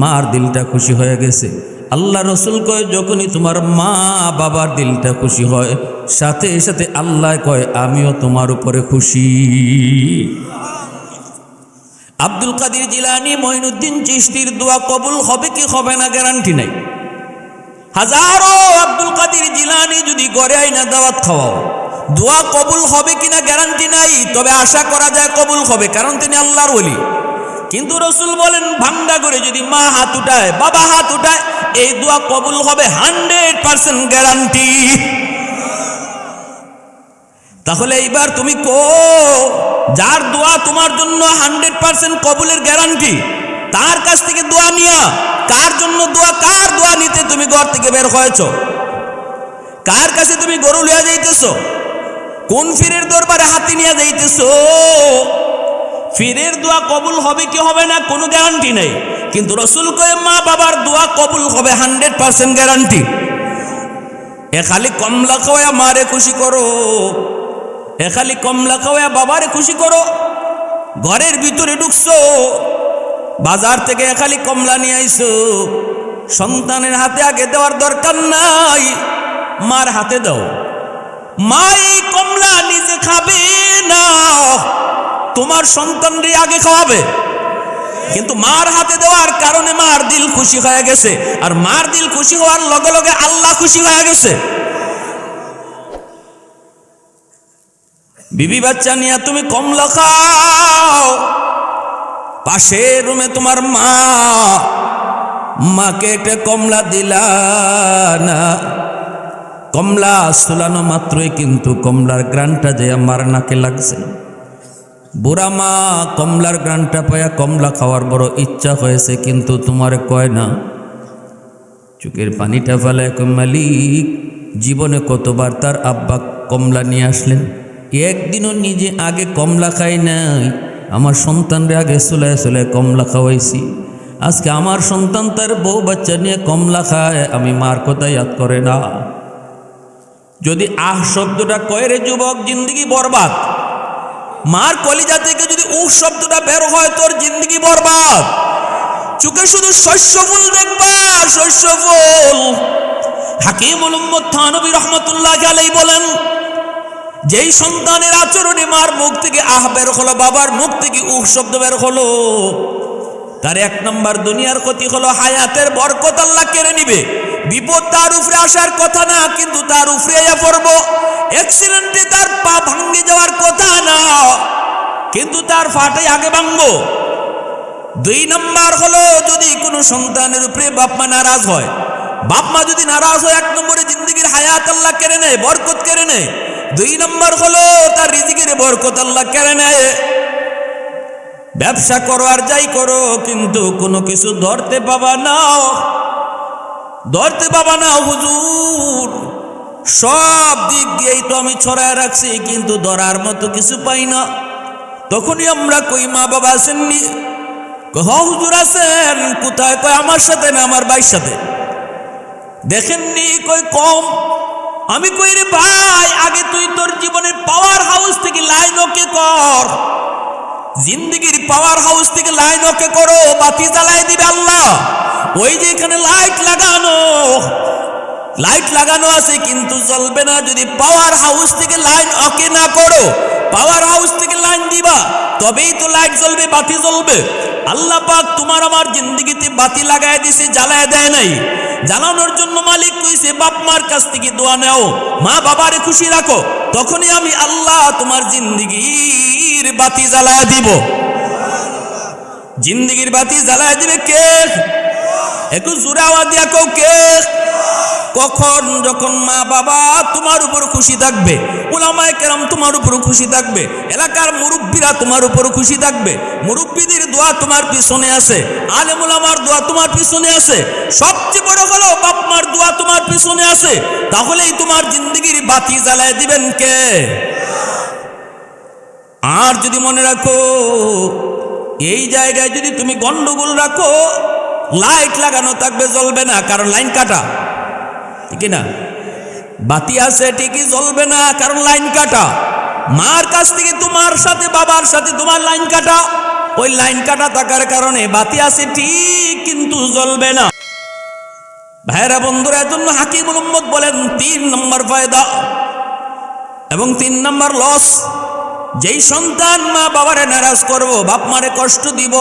S1: মার দিলটা খুশি হয়ে গেছে। আল্লাহ রসুল কয় যখনই তোমার মা বাবার দিলটা খুশি হয়, সাথে সাথে আল্লাহ কয় আমিও তোমার উপরে খুশি। আব্দুল কাদের জিলানী, মঈনুদ্দিন চিশতির দোয়া কবুল হবে কি হবে না গ্যারান্টি নাই। হাজারো আব্দুল কাদের জিলানী যদি ঘরে আইনা দাওয়াত খাওয়াও, দোয়া কবুল হবে কিনা গ্যারান্টি নাই, তবে আশা করা যায় কবুল হবে, কারণ তিনি আল্লাহর ওলি। কিন্তু রাসূল বলেন ভাঙ্গা করে যদি মা হাত উঠায়, বাবা হাত উঠায়, এই দোয়া কবুল হবে 100% গ্যারান্টি। তাহলে এইবার তুমি যার দোয়া তোমার জন্য 100% কবুলের গ্যারান্টি, তার কাছ থেকে দোয়া নিয়া কার জন্য দোয়া, কার দোয়া নিতে তুমি ঘর থেকে বের হয়েছো? কার কাছে তুমি গরু লিয়া যাইতেছো? কোন ফিরের দরবারে হাতি নিয়ে যাইতেছো? ফিরের দোয়া কবুল হবে কি হবে না কোনো গ্যারান্টি নেই, কিন্তু রাসূল কয় মা বাবার দোয়া কবুল হবে 100% গ্যারান্টি। এ খালি কমলা খাওয়া মারে খুশি করো, এ খালি কমলা খাওয়া বাবারে খুশি করো। ঘরের ভিতরে ঢুকছো, বাজার থেকে খালি কমলা নিয়ে আইছো, সন্তানের হাতে আগে দেওয়ার দরকার নাই, মার হাতে দাও। মা এই কমলা নিজে খাবে না, তোমার সন্তানরে আগে খাওয়াবে। কিন্তু মার হাতে দেওয়ার কারণে মার দিল খুশি হয়ে গেছে, আর মার দিল খুশি হওয়ার লগে লগে আল্লাহ খুশি হয়ে গেছে। বিবি বাচ্চা নিয়ে তুমি কমলা খাও, পাশের রুমে তোমার মাকে একটা কমলা দিলা না, কমলা সুলানো মাত্রই কিন্তু কমলার গ্রানটা যে আমার নাকে লাগছে। বুড়া মা কমলার গ্রানটা পায়া কমলা খাওয়ার বড় ইচ্ছা হয়েছে, কিন্তু তোমার কয় না। চোখের পানিটা ফেলায় মালিক জীবনে কতবার তার আব্বা কমলা নিয়ে আসলেন, একদিনও নিজে আগে কমলা খাই নাই, আমার সন্তানরে আগে চুলায় চুলায় কমলা খাওয়াইছি। আজকে আমার সন্তান তার বউ বাচ্চা নিয়ে কমলা খায়, আমি মার কথা ইয়াদ করে না। যদি শব্দটা কয় রে যুবক, জিন্দগি বরবাদ। মার কলিজা থেকে যদি শব্দটা বের হয়, তোর জিন্দগি বরবাদ। চোখে শুধু শস্য ফুল দেখবা, শস্য ফুল। হাকিমুল উম্মত থানবী রহমতুল্লাহ আলাইহি বলেন, যেই সন্তানের আচরণে মার মুখ থেকে বের হলো, বাবার মুখ থেকে শব্দ বের হলো, তার 1 নম্বর দুনিয়ার ক্ষতি হলো, হায়াতের বরকত আল্লাহ কেড়ে নিবে। বিপদ তার উপরে আসার কথা না, কিন্তু তার উপরে আয়া পড়বো। অ্যাক্সিডেন্টে তার পা ভাঙ্গে যাওয়ার কথা না, কিন্তু তার ফাটে আগে ভাঙবো। 2 নম্বর হলো, যদি কোনো সন্তানের উপরে বাপ মা নারাজ হয়, বাপ মা যদি নারাজ হয়, 1 নম্বরে জিন্দগির হায়াত আল্লাহ কেড়ে নেয়, বরকত কেড়ে নেয়। 2 নম্বর হলো, তার রিজিকের বরকত আল্লাহ কেড়ে নেয়। ব্যবসা করো আর যাই করো, কিন্তু কোনো কিছু ধরতে পাবা না, ধরতে পাবা না। হুজুর সব দিক দিয়েই তো আমি ছড়ায় রাখছি, কিন্তু ধরার মতো কিছু পাই না। তখনই আমরা কই মা বাবা আসেননি? হুজুর আছেন। কোথায়? কয় আমার সাথে না, আমার ভাইয়ের সাথে। দেখেননি? কই কম। আমি কই রে ভাই, আগে তুই তোর জীবনের পাওয়ার হাউস থেকে লাইন ওকে কর, জিন্দগির পাওয়ার হাউস থেকে লাইন ওকে করো, বাতি জ্বালাই দিবে আল্লাহ। ওই যে এখানে লাইট লাগানো আছে, কিন্তু জ্বলবে না যদি পাওয়ার হাউস থেকে লাইন ওকে না করো। পাওয়ার হাউস থেকে লাইন দিবা, তবেই তো লাইট জ্বলবে, বাতি জ্বলবে। আল্লাহ পাক তোমার আমার জিন্দগিতে বাতি লাগায় দিছে, জ্বালায় দেয় নাই। জ্বালানোর জন্য মালিক কইছে বাপ মার কাছ থেকে দোয়া নাও, মা বাবারে খুশি রাখো, তখনই আমি আল্লাহ তোমার জিন্দগির বাতি জ্বালায় দিব। জিন্দগির বাতি জ্বালায় দিবে কে? একটু জোরে আওয়াজ দিয়া কও কে? কখন? যখন মা বাবা তোমার উপর খুশি থাকবে, উলামায়ে কেরাম তোমার উপর খুশি থাকবে, এলাকার মুরব্বীরা তোমার উপর খুশি থাকবে, মুরব্বীদের দোয়া তোমার পিছনে আছে, আলেম উলামার দোয়া তোমার পিছনে আছে, সবচেয়ে বড় হলো বাপ মার দোয়া তোমার পিছনে আছে। তাহলেই তোমার জিন্দগির বাতি জ্বালায় দিবেন কে? আর যদি মনে রাখো, এই জায়গায় যদি তুমি গন্ডগোল রাখো, লাইট লাগানো থাকবে, জ্বলবে না, কারণ লাইন কাটা, ঠিক না? বাতি আছে ঠিকই, জ্বলবে না, কারণ লাইন কাটা। মার কাছ থেকে তোমার সাথে, বাবার সাথে তোমার লাইন কাটা, ওই লাইন কাটা থাকার কারণে বাতি আছে ঠিক, কিন্তু জ্বলবে না। ভাইরা বন্ধুরা, এজন্য হাকিমুল উম্মত বলেন 3 নম্বর ফায়দা এবং 3 নম্বর লস। যেই সন্তান মা বাবারে নারাজ করব, বাপ মারে কষ্ট দিব,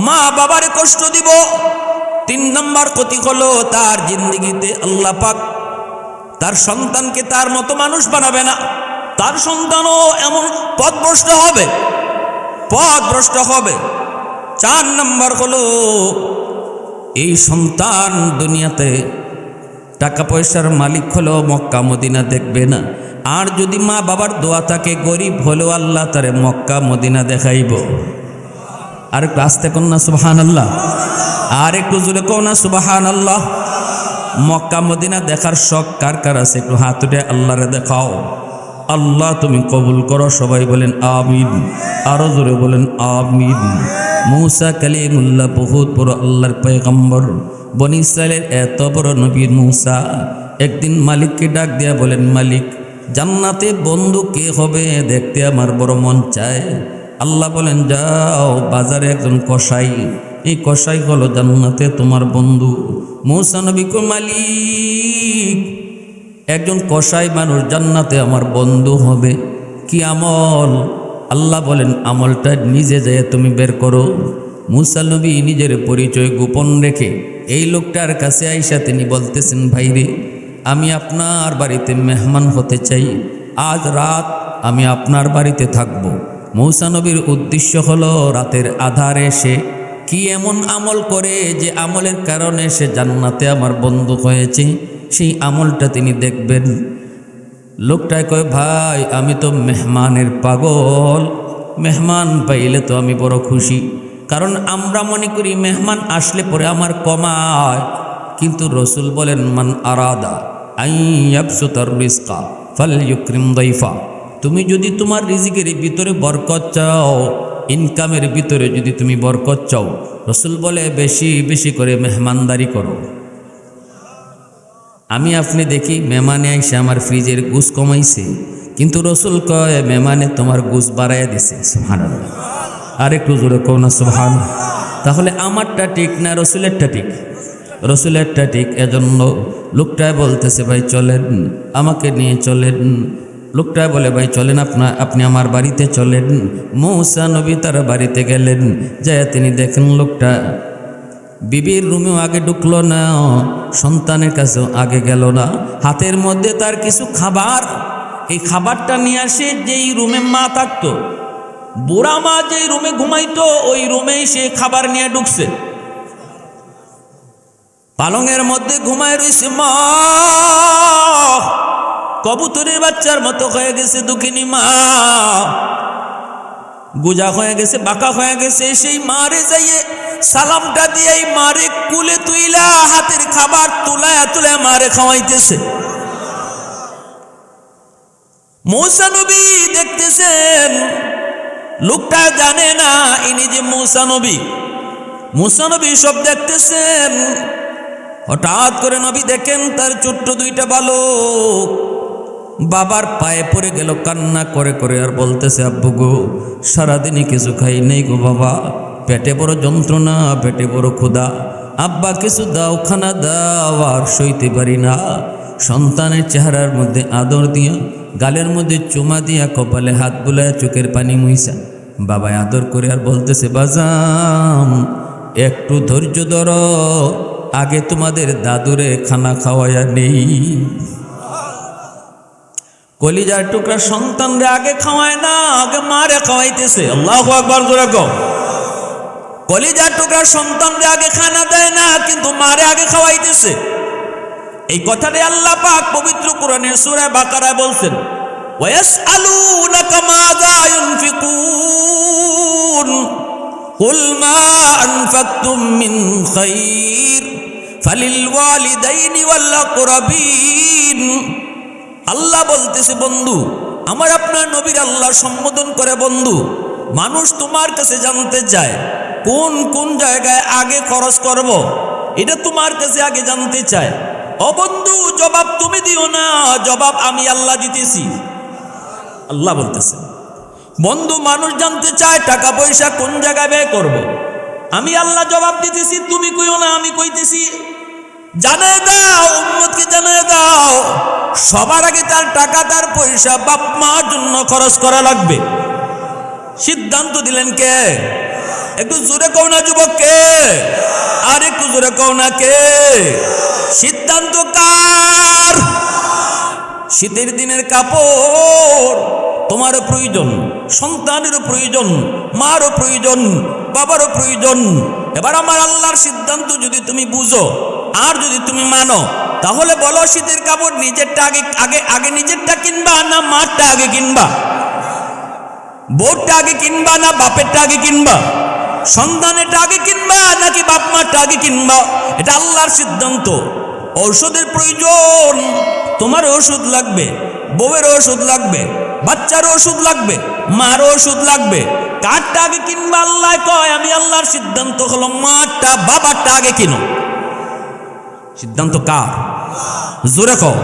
S1: মা বাবারে কষ্ট দিব, 3 নম্বর ক্ষতি হলো তার জিন্দগিতে আল্লাহ পাক তার সন্তানকে তার মতো মানুষ বানাবে না। তার সন্তানও এমন পথভ্রষ্ট হবে। 4 নম্বর হলো এই সন্তান দুনিয়াতে টাকা পয়সার মালিক হলেও মক্কা মদিনা দেখবে না। আর যদি মা বাবার দোয়া থাকে, গরিব হলেও আল্লাহ তারে মক্কা মদিনা দেখাইব। আর একটু আস্তে কোন না সুবহানাল্লাহ, আর একটু জোরে কোন না সুবহানাল্লাহ। মক্কা মদিনা দেখার শখ কার কার আছে? একটু হাত উঠে আল্লাহরে দেখাও। আল্লাহ তুমি কবুল করো। সবাই বলেন আমিন, আরো জোরে বলেন আমিন। মূসা কালিমুল্লাহ বহুত বড় আল্লাহর পয়গম্বর, বনি ইসরাইলের এত বড় নবী মূসা একদিন মালিককে ডাক দিয়া বলেন, মালিক জান্নাতে বন্ধু কে হবে দেখতে আমার বড় মন চায়। আল্লাহ বলেন, যাও বাজারে একজন কসাই, এই কসাই হলো জান্নাতে তোমার বন্ধু। মূসা নবী কো, মালিক একজন কসাই মানুষ জান্নাতে আমার বন্ধু হবে, কি আমল? আল্লাহ বলেন, আমলটা নিজে যেয়ে তুমি বের করো। মূসা নবী নিজের পরিচয় গোপন রেখে এই লোকটার কাছে আইসা তিনি বলতেছেন, ভাইরে আমি আপনার বাড়িতে মেহমান হতে চাই, আজ রাত আমি আপনার বাড়িতে থাকব। মূসা নবীর উদ্দেশ্য হলো রাতের আধারে সে কি এমন আমল করে যে আমলের কারণে সে জান্নাতে আমার বন্ধু হয়েছে, সেই আমলটা তিনি দেখবেন। লোকটায় কয়, ভাই আমি তো মেহমানের পাগল, মেহমান পাইলে তো আমি বড় খুশি, কারণ আমরা মনে করি মেহমান আসলে পরে আমার কমায়, কিন্তু রসুল বলেন, মান আরাদা আইয়াবসুতার রিজকা ফালইউকরিম দাইফা। তুমি যদি তোমার রিজিকের ভিতরে বরকত চাও, ইনকামের ভিতরে যদি তুমি বরকত চাও, রসুল বলে বেশি বেশি করে মেহমানদারি করো। আমি আপনি দেখি মেহমানে আইসে আমার ফ্রিজের গুছ কমাইছে, কিন্তু রসুল কয় মেহমানে তোমার গুছ বাড়াইয়া দিছে। সুবহানাল্লাহ, আর একটু জোরে কও না সুবহান। তাহলে আমারটা ঠিক না রসুলেরটা ঠিক? রসুলেরটা ঠিক। এজন্য লোকটায় বলতেছে, ভাই চলেন আমাকে নিয়ে চলেন। লোকটায় বলে, ভাই চলেন আপনি আমার বাড়িতে চলেন। মূসা নবী তার বাড়িতে গেলেন, যায় তিনি দেখেন লোকটা বিবির রুমেও আগে ঢুকলো না, সন্তানের কাছেও আগে গেল না। হাতের মধ্যে তার কিছু খাবার, এই খাবারটা নিয়ে আসে যেই রুমে মা থাকতো, বুড়া মা যেই রুমে ঘুমাইতো ওই রুমেই সে খাবার নিয়ে ঢুকছে। পালঙের মধ্যে ঘুমায় রয়েছে মা, কবুতরের বাচ্চার মতো হয়ে গেছে দুঃখিনী মা, গুজা হয়ে গেছে, বাঁকা হয়ে গেছে। সেই মারে যাইয়ে সালামটা দিয়ে মারে কুলে তুইলা হাতের খাবার তুলায়া তুলায়া মারে খাওয়াইতেছে। মূসা নবী দেখতেছেন, লোকটা জানে না ইনি যে মূসা নবী। মূসা নবী সব দেখতেছেন। হঠাৎ করে নবী দেখেন তার ছোট্ট 2টা বালক বাবার পায়ে পড়ে গেল কান্না করে করে, আর বলতেছে, আব্বু গো সারাদিনই কিছু খাই নেই গো বাবা, পেটে বড় যন্ত্রণা, পেটে বড় ক্ষুধা, আব্বা কিছু দাও, খানা দাও, আর সইতে পারি না। সন্তানের চেহারার মধ্যে আদর দিয়া, গালের মধ্যে চুমা দিয়া, কপালে হাত বুলায়, চোখের পানি মুইসা বাবায় আদর করে আর বলতেছে, বাজাম একটু ধৈর্য ধরো, আগে তোমাদের দাদুরে খানা খাওয়াইয়া নেই। কলিজার টুকরা সন্তানরে আগে খাওয়ায় না, আগে মারে খাওয়াইতেছে। আল্লাহু আকবার জোরে কও। কলিজার টুকরা সন্তানরে আগে খানা দেয় না, কিন্তু মারে আগে খাওয়াইতেছে। এই কথাটি আল্লাহ পাক পবিত্র কোরআনের সূরা বাকারায় বলছেন, ওয়ায়াসআলুনাকা মাযা ইউনফিকুন কুল মা আনফাকতুম মিন খাইর ফালিল ওয়ালিদাইনি ওয়াল আকরাবিন। আল্লাহ বলতেছে, বন্ধু আমার আপনার নবীর আল্লাহ সম্বোধন করে, বন্ধু মানুষ তোমার কাছে জানতে চায় কোন কোন জায়গায় আগে খরচ করব, এটা তোমার কাছে আগে জানতে চায়। ও বন্ধু জবাব তুমি দিও না, জবাব আমি আল্লাহ দিতেছি। আল্লাহ বলতেছে, বন্ধু মানুষ জানতে চায় টাকা পয়সা কোন জায়গায় ব্যয় করব, আমি আল্লাহ জবাব দিতেছি, তুমি কইও না আমি কইতেছি। জানায় দাও, উম্মতকে জানায় দাও, সবার আগে তার টাকা তার পয়সা বাপ মার জন্য খরচ করা লাগবে। সিদ্ধান্ত দিলেন কে? একটু জোরে কও না যুবক, কে? আর একটু জোরে কও না, কে? সিদ্ধান্ত কার? শীতের দিনের কাপড় প্রয়োজন, সন্তানেরও প্রয়োজন, মারও প্রয়োজন, বাবারও প্রয়োজন। এবার আমার আল্লাহর সিদ্ধান্ত যদি তুমি বুঝো আর যদি তুমি মানো, তাহলে বলো শীতের কাপড় নিজেরটা আগে আগে আগে নিজেরটা কিনবা না মারটা আগে কিনবা? বউটা আগে কিনবা না বাপেরটা আগে কিনবা? সন্তানেরটা আগে কিনবা নাকি বাপ মারটা আগে কিনবা? এটা আল্লাহর সিদ্ধান্ত। ঔষধের প্রয়োজন, তোমার ওষুধ লাগবে, বউয়ের ওষুধ লাগবে, বাচ্চার ওষুধ লাগবে, মার ওষুধ লাগবে। কারটা আগে কিনবা? আল্লাহ কয়, আমি আল্লাহর সিদ্ধান্ত হলো মারটা বাবারটা আগে কিনো। সিদ্ধান্ত কার? জোরে কও।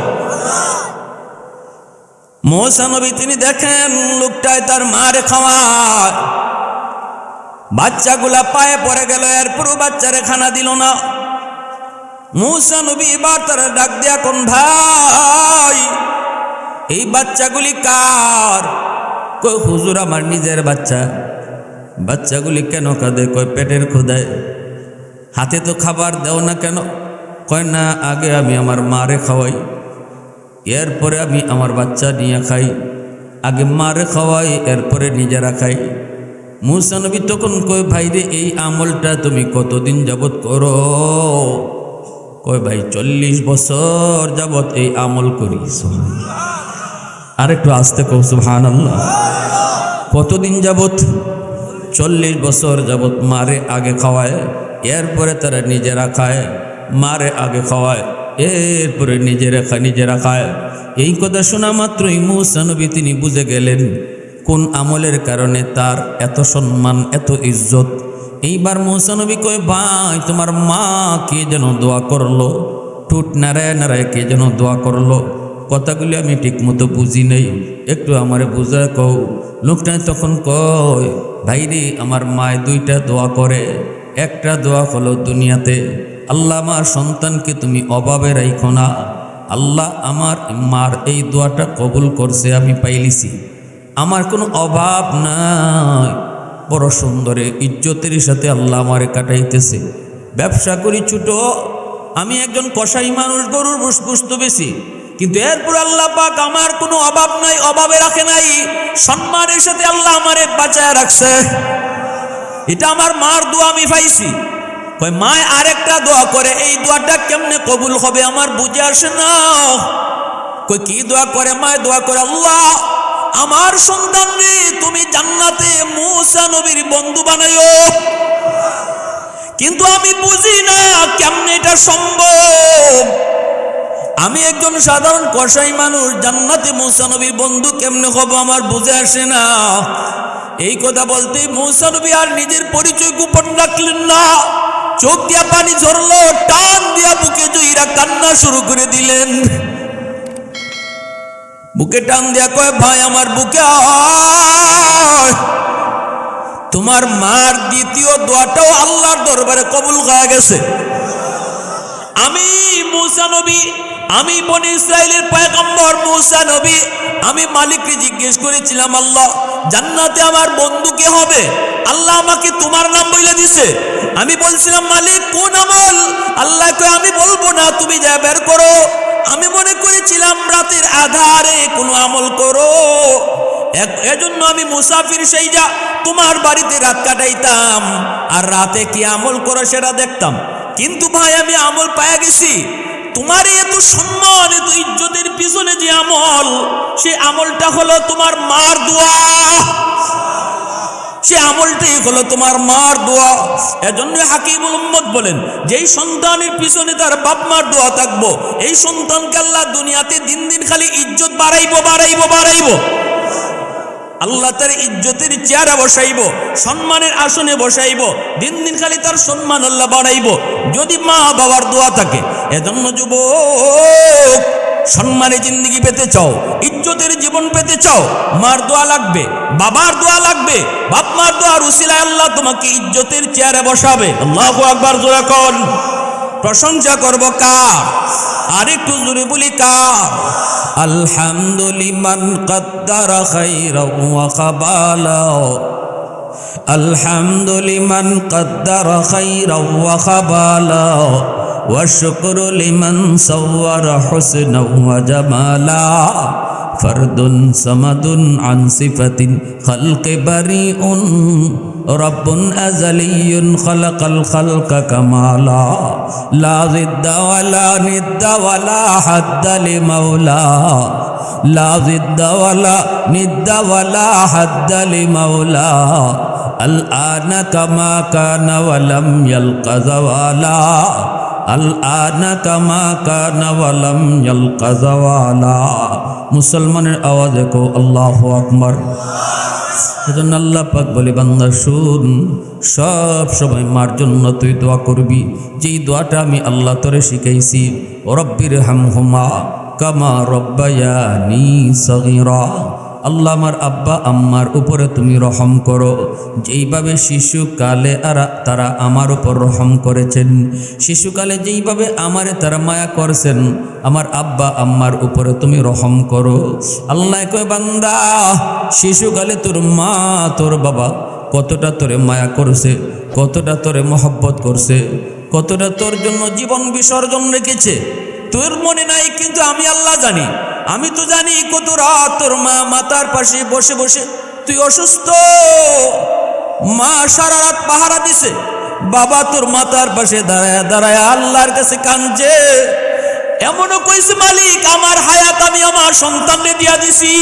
S1: মুসা নবী তিনি দেখেন লোকটায় তার মারে খাওয়ায়, বাচ্চাগুলা পায়ে পড়ে গেল, এরপরও বাচ্চারে খানা দিল না। মুসা নবী এবার তারা ডাক দিয়া কোন ভাই এই বাচ্চাগুলি কার? কই হুজুর আমার নিজের বাচ্চা। বাচ্চাগুলি কেন কাঁদে? কয় পেটের ক্ষুধায়। হাতে তো খাবার দেও না কেন? কয় না, আগে আমি আমার মারে খাওয়াই, এরপরে আমি আমার বাচ্চা নিয়ে খাই। আগে মারে খাওয়াই, এরপরে নিজেরা খাই। মুসা নবী তখন কয় ভাই রে, এই আমলটা তুমি কতদিন যাবত করো? কয় ভাই 40 বছর যাবত এই আমল করি। আর একটু আস্তে কও সুবহানাল্লাহ। কতদিন যাবত? 40 বছর যাবত মারে আগে খাওয়ায়, এরপরে তারা নিজেরা খায়। মারে আগে খাওয়ায়, এরপরে নিজেরা খায়। এই কথা শোনা মাত্রই মুসা নবী তিনি বুঝে গেলেন কোন আমলের কারণে তার এত সম্মান, এত ইজ্জত। এইবার মুসা নবী কয় ভাই তোমার মা কে যেন দোয়া করলো, ঠোঁট নাড়ায় নাড়ায় কে যেন দোয়া করলো, কথাগুলি আমি ঠিক মতো বুঝি নেই, একটু আমারে বুঝা কও। লোকটা তখন কয় ভাই রে, আমার মায় 2টা দোয়া করে। একটা দোয়া হলো দুনিয়াতে, আল্লাহ আমার সন্তানকে তুমি অভাবে রাখো না। আল্লাহ আমার মার এই দোয়াটা কবুল করছে, আমি পাইলিছি, আমার কোনো অভাব নাই, বড় সুন্দরে ইজ্জতের সাথে আল্লাহ আমারে কাটাইতেছে। ব্যবসা করি ছোট, আমি একজন কসাই মানুষ, গরুর গোশত বেশি, কিন্তু এরপর আল্লাহ পাক আমার কোনো অভাব নাই, অভাবে রাখে নাই, সম্মানের সাথে আল্লাহ আমারে বাঁচায় রাখছে। এটা আমার মার দোয়া আমি পাইছি। কয় মায় আরেকটা দোয়া করে, এই দোয়াটা কেমনে কবুল হবে আমার বুঝে আসে না। কই কি দোয়া করে? মায় দোয়া করে, আল্লাহ আমার সন্তান রে তুমি জান্নাতে মুসা নবীর বন্ধু বানাইও। কিন্তু আমি বুঝি না কেমনে এটা সম্ভব। আমি একজন সাধারণ কসাই মানুষ, জান্নাতে মুসা নবীর বন্ধু কেমনে হব আমার বুঝে আসে না। এই কথা বলতে মুসা নবী আর নিজের পরিচয় গোপন রাখলেন না, চোখ দিয়া পানি ঝরলো, টান দিয়া বুকে জড়িয়ে কান্না শুরু করে দিলেন। বুকে টান দিয়া কয় ভাই আমার বুকে আয়। তোমার মার দ্বিতীয় দোয়াটাও আল্লাহর দরবারে কবুল হয়ে গেছে। আমি মুসা নবী, আমি বনি ইসরাইলের পয়গম্বর মুসা নবী, আমি মালিককে জিজ্ঞেস করেছিলাম আল্লাহ জান্নাতে আমার বন্ধু কে হবে? আল্লাহ আমাকে তোমার নাম বলে দিছে। আমি বলছিলাম মালিক কোন আমল? আল্লাহ কয় আমি বলবো না, তুমি যা বের করো। আমি মনে করেছিলাম রাতের আধারে কোনো আমল করো, এজন্য আমি মুসাফির সেই যা তোমার বাড়িতে রাত কাটাইতাম, আর রাতে কি আমল করো সেটা দেখতাম। কিন্তু ভাই আমি আমল পায়া গেছি। তোমার এত সম্মান, এত ইজ্জতের পিছনে যে আমল, সে আমলটা হলো তোমার মার দোয়া। সে আমলটাই হলো তোমার মার দোয়া। এজন্য হাকিমুল উম্মত বলেন, যেই সন্তানের পিছনে তার বাপ মার দোয়া থাকবো, এই সন্তানকে আল্লাহ দুনিয়াতে দিন দিন খালি ইজ্জত বাড়াইবো বাড়াইবো বাড়াইবো। আল্লাহ তার ইজ্জতের চেয়ারে বসাইব, সম্মানের আসনে বসাইব, দিন দিন খালি তার সম্মান আল্লাহ বাড়াইব, যদি মা বাবার দোয়া থাকে। এজন্য যুবক, সম্মানের জিন্দেগি পেতে চাও, ইজ্জতের জীবন পেতে চাও, মার দোয়া লাগবে, বাবার দোয়া লাগবে। বাপ মার দোয়ার উসিলায় আল্লাহ তোমাকে ইজ্জতের চেয়ারে বসাবে। আল্লাহু আকবার জোরে কোন। প্রশংসা করব কার? আরেকটু জোরে বলি কার? আলহামদুলিমান কদ্দারা খাইরা ওয়া কাবালা, আলহামদুলিমান কদ্দারা খাইরা ওয়া কাবালা, ওয়া শুকরু লিমান সাওয়ারা হুসনা ওয়া জামালা। ফারদুন সামাদুন আন সিফাতিন খালকি বারিউন রব্বুন আযালিয়ুন খালাকাল খালকা কামালা লা জিদ্দা ওয়ালা নিদ্দা ওয়ালা হাদ্দা লিমাওলা লা জিদ্দা ওয়ালা নিদ্দা ওয়ালা হাদ্দা লিমাওলা আল আনা কামা কানা ওয়ালাম ইয়ালকা যাওয়ালা আল আনা কামা কানা ওয়ালাম ইয়ালকা যাওয়ালা। মুসলমানের আওয়াজে কো আল্লাহু আকবার। সেজন্য আল্লাহ পাক বলে, বান্দা শুন, সব সময় মার জন্য তুই দোয়া করবি, যেই দোয়াটা আমি আল্লাহ তোরে শিখাইছি, রব্বির হামহুমা কামা রব্বায়ানি সগীরা। আল্লাহ আমার আব্বা আম্মার উপরে তুমি রহম করো, যেইভাবে শিশুকালে তারা আমার উপর রহম করেছেন, শিশুকালে যেইভাবে আমারে তারা মায়া করছেন, আমার আব্বা আম্মার উপরে তুমি রহম করো। আল্লাহ কয়, বান্দা শিশুকালে তোর মা তোর বাবা কতটা তোরে মায়া করছে, কতটা তোরে মহব্বত করছে, কতটা তোর জন্য জীবন বিসর্জন রেখেছে, তোর মনে নাই, কিন্তু আমি আল্লাহ জানি। আমি তো জানি কত রাত তোর মা মাতার পাশে বসে বসে, তুই অসুস্থ, মা সারা রাত পাহারা দিছে, বাবা তোর মাতার পাশে দাঁড়ায় দাঁড়ায় আল্লাহর কাছে কাঁদছে। এমনও কইছে, মালিক আমার হায়াত আমি আমার সন্তানকে দিয়া দিছি,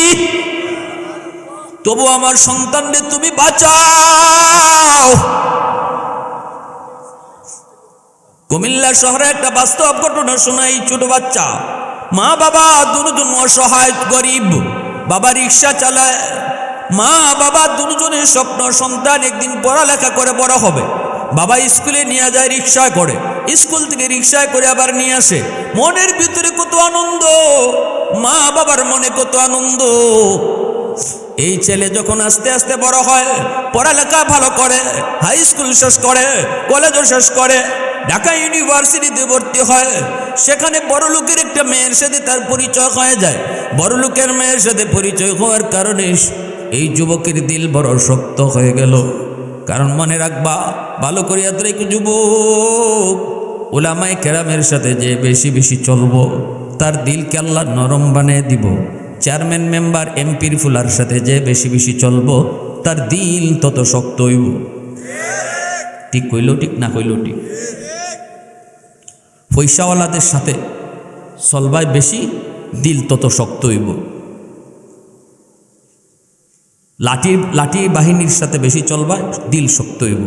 S1: তবু আমার সন্তানকে তুমি বাঁচাও। কুমিল্লা শহরে একটা বাস্তব ঘটনা শোনাই। ছোট বাচ্চা, মা বাবা দুজন অসহায় গরিব, বাবা রিক্সা চালায়, মা বাবা দুজনের স্বপ্ন সন্তান একদিন পড়ালেখা করে বড় হবে। বাবা স্কুলে নিয়ে যায় রিক্সায় করে, স্কুল থেকে রিক্সায় করে আবার নিয়ে আসে। মনের ভিতরে কত আনন্দ, মা বাবার মনে কত আনন্দ। এই ছেলে যখন আস্তে আস্তে বড় হয়, পড়ালেখা ভালো করে, হাই স্কুল শেষ করে, কলেজও শেষ করে, ঢাকা ইউনিভার্সিটিতে ভর্তি হয়, সেখানে বড় লোকের একটা মেয়ের সাথে তার পরিচয় হয়ে যায়। বড় লোকের মেয়ের সাথে পরিচয় হওয়ার কারণে এই যুবকের দিল বড় শক্ত হয়ে গেল। কারণ মনে রাখবা, ভালো করিয়া তোর একটু যুবক, উলামায়ে কেরামের সাথে যে বেশি বেশি চলবো, তার দিলকে আল্লাহ নরম বানিয়ে দিব। চেয়ারম্যান মেম্বার এমপির ফুলার সাথে যে বেশি বেশি চলবো, তার দিল তত শক্ত হইব। ঠিক কইল ঠিক, না কইল ঠিক। পয়সাওয়ালাদের সাথে চলবায় বেশি, দিল তত শক্ত হইব। লাঠি বাহিনীর সাথে বেশি চলবায়, দিল শক্ত হইব।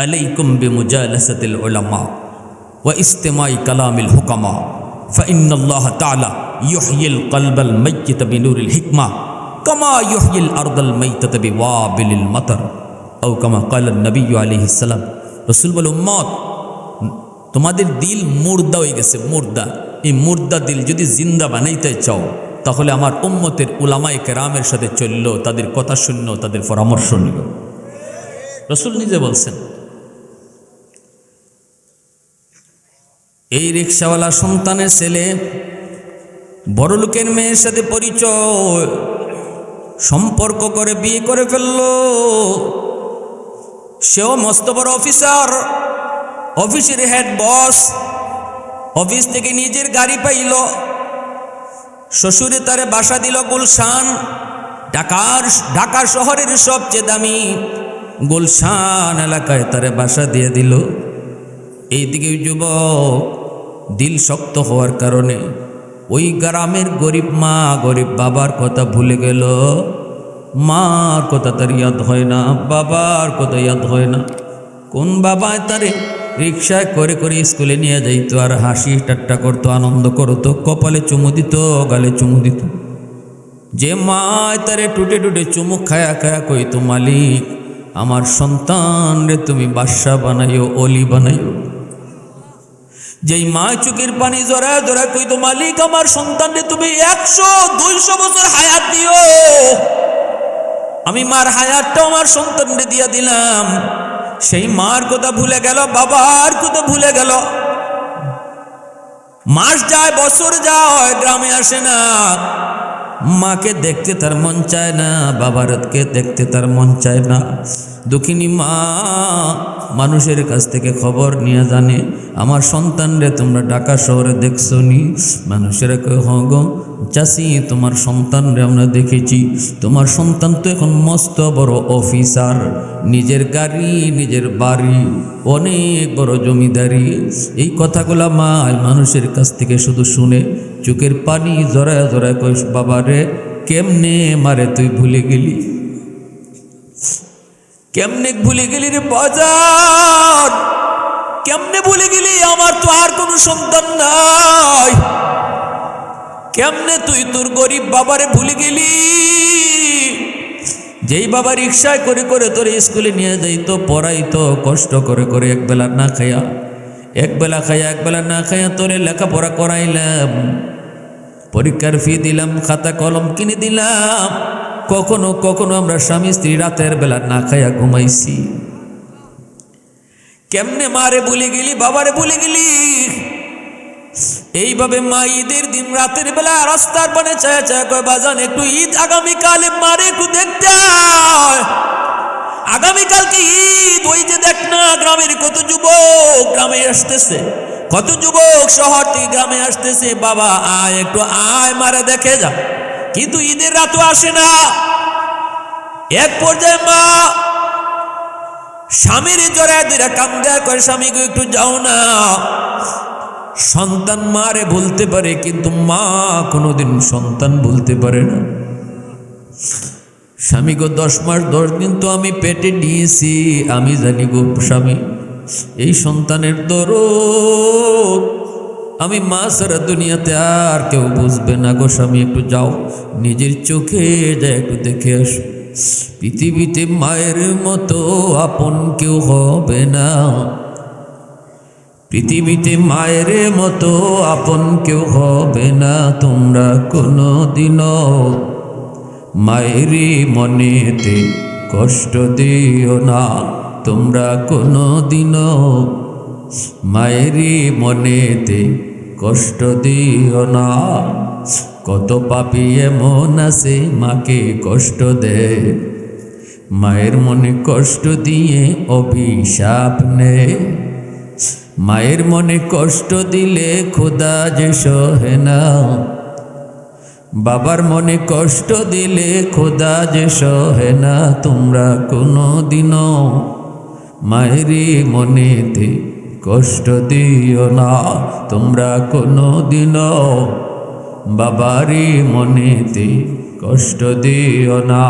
S1: আলাইকুম বিমুজালাসাতিল উলামা ওয়া ইস্তিমাই কালামিল হুকামা ফাইন্নাল্লাহ তাআলা ইউহয়িল কলবাল মাইয়িতা বিনুরিল হিকমা কামা ইউহয়িল আরদাল মাইয়িতা বিওয়াবিলিল মাতার আও কামা ক্বালা নবী আলাইহিস সালাম। রাসূল বলে, উম্মত, তোমাদের দিল মুর্দা হয়ে গেছে, মুর্দা। এই মুর্দা দিল যদি জিন্দা বানাইতে চাও, তাহলে আমার উম্মতের উলামায়ে কেরামের সাথে চলল, তাদের কথা শুনল, তাদের পরামর্শ নিল। রাসূল নিজে বলছেন। এই রিকশাওয়ালা সন্তানের ছেলে বড় লোকের মেয়ের সাথে পরিচয়, সম্পর্ক করে বিয়ে করে ফেলল। সেও মস্ত বড় অফিসার, অফিসের হেড বস, অফিস থেকে নিজের গাড়ি পাইল। শ্বশুরে তারে বাসা দিল গুলশান, ঢাকা শহরের সবচেয়ে দামি গুলশান এলাকায় তারে বাসা দিয়ে দিল। এইদিকে যুবক দিল শক্ত হওয়ার কারণে ওই গ্রামের গরিব মা গরিব বাবার কথা ভুলে গেল। মার কথা তার ইয়াদ হয় না, বাবার কথা ইয়াদ হয় না। কোন বাবা তারে রিক্সায় করে করে স্কুলে নিয়ে যাইতো, আর হাসি ঠাট্টা করতো, আনন্দ করতো, কপালে চুমু দিত, গালে চুমু দিত। যে মা তারে টুটে টুটে চুমু খায়া খায়া কইতো, মালিক আমার সন্তান রে তুমি বাদশা বানাইও, অলি বানাইও। যেই মা চোখের পানি জড়ায় জড়ায় কইতো, মালিক আমার সন্তান রে তুমি 100-200 বছর হায়াত দিও। আমি মার হায়াতটাও আমার সন্তান রে দিয়া দিলাম। সেই মার কথা ভুলে গেল, বাবার কথা ভুলে গেল। মাস যায়, বছর যায়, গ্রামে আসে না। মাকে দেখতে তার মন চায় না, বাবারকে দেখতে তার মন চায় না। দুঃখিনী মা মানুষের কাছ থেকে খবর নিয়ে জানে, আমার সন্তান রে তোমরা ঢাকা শহরে দেখছো নি? মানুষেরা কয়, হ গো, চাচি তোমার সন্তানরে আমরা দেখেছি, তোমার সন্তান তো এখন মস্ত বড় অফিসার, নিজের গাড়ি নিজের বাড়ি, অনেক বড় জমিদারি। এই কথাগুলা মা মানুষের কাছ থেকে শুধু শুনে চোখের পানি জড়ায় জড়ায় কই, বাবারে কেমনে মারে তুই ভুলে গেলি, কেমনে ভুলে গেলি রে বাজার, কেমনে ভুলে গেলি আমার তো আর কোনো সন্তান নাই, কেমনে তুই তোর গরিব বাবারে ভুলে গেলি, যেই বাবা রিক্সায় করে করে তোর স্কুলে নিয়ে যাইতো, পড়াইতো কষ্ট করে করে, একবেলা না খাইয়া, একবেলা খাইয়া একবেলা না খাইয়া তোরে লেখাপড়া করাইলাম, পরীক্ষার ফি দিলাম, খাতা কলম কিনে দিলাম, কখনো কখনো আমরা স্বামী স্ত্রী রাতের বেলা না খাইয়া ঘুমাইছি। কেমনে মারে ভুলে গেলি, বাবারে ভুলে গেলি। এইভাবে মা ঈদের দিন রাতের বেলা রাস্তার পানে চায়া চায়া কয়, বাজান একটু ঈদ আগামীকালে মারে একটু দেখতে আয়, আগামীকালকে ঈদ, ওই যে দেখ না গ্রামের কত যুবক গ্রামে আসতেছে, কত যুবক শহর থেকে গ্রামে আসতেছে, বাবা আয় একটু আয় মারে দেখে যা। কিন্তু ঈদের রাতও আসে না। এক পর্যায়ে মা স্বামীর জড়ায় দিরা কান্দা করে, স্বামী গো একটু যাও না। সন্তান মারে বলতে পারে, কিন্তু মা কোনোদিন সন্তান বলতে পারে না। স্বামী গো 10 মাস 10 দিন তো আমি পেটে নিয়েছি, আমি জানি গো স্বামী, এই সন্তানের দরদ আমি মা সারা দুনিয়াতে আর কেউ বুঝবে না গো স্বামী, একটু যাও নিজের চোখে যা একটু দেখে আসো, পৃথিবীতে মায়ের মতো আপন কেউ হবে না, পৃথিবীতে মায়ের মতো আপন কেউ হবে না। তোমরা কোনো দিনও মায়েরই মনেতে কষ্ট দিও না, তোমরা কোনো দিনও মায়েরই মনেতে কষ্ট দিও না। কত পাপী এমন আছে মাকে কষ্ট দেয়, মায়ের মনে কষ্ট দিয়ে অভিশাপ নেয়, মায়ের মনে কষ্ট দিলে খোদা যে সহে না, বাবার মনে কষ্ট দিলে খোদা যে সহে না। তোমরা কোনো দিনও মায়েরই মনেতে কষ্ট দিও না, তোমরা কোনো দিনও বাবারই মনেতে কষ্ট দিও না।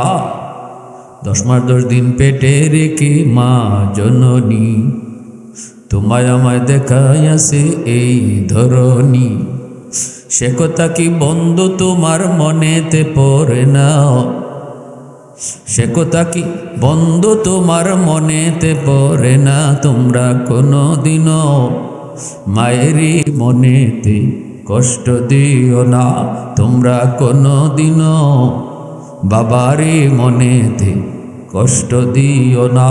S1: 10 মাস 10 দিন পেটে রেখে মা জননী তোমায় আমায় দেখাইয়াছে এই ধরনী, সে কথা কি বন্ধু তোমার মনেতে পড়ে না, সে কথা কি বন্ধু তোমার মনেতে পড়ে না। তোমরা কোনো দিনও মায়েরই মনেতে কষ্ট দিও না, তোমরা কোনো দিনও বাবারই মনেতে কষ্ট দিও না।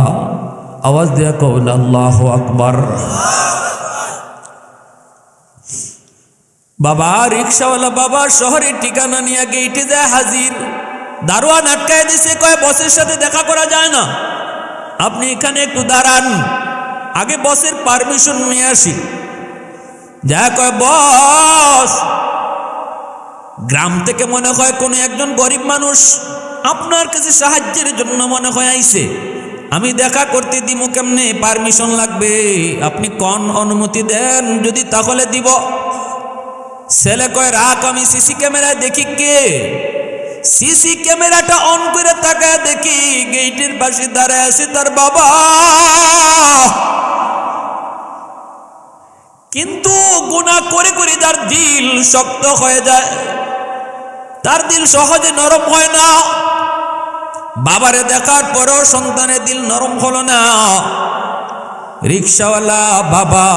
S1: আওয়াজ দিয়া কও না আল্লাহু আকবার। বাবা রিক্সাওয়ালা বাবা শহরের ঠিকানা নিয়ে গেইটে যায় হাজির, দারোয়ান আটকায় দিছে, কয় বসের সাথে দেখা করা যায় না, আপনি এখানে একটু দাঁড়ান, আগে বসের পারমিশন নিয়ে আসি। যা কয় বস, গ্রাম থেকে মনে হয় কোনো একজন গরিব মানুষ আপনার কাছে সাহায্যের জন্য মনে হয় আইছে, আমি দেখা করতে দিব কেমনে, পারমিশন লাগবে, আপনি কোন অনুমতি দেন, যদি তাহলে দিব। ছেলে কয় রাখ, আমি সিসি ক্যামেরায় দেখি কে। সিসি ক্যামেরাটা অন করে তাকায় দেখি গেটের পাশে দাঁড়ায় আছে তার বাবা। কিন্তু গুনাহ করে করে যার দিল শক্ত হয়ে যায়, তার দিল সহজে নরম হয় না। বাবারে দেখার পরও সন্তানের দিল নরম হলো না। রিক্সাওয়ালা বাবা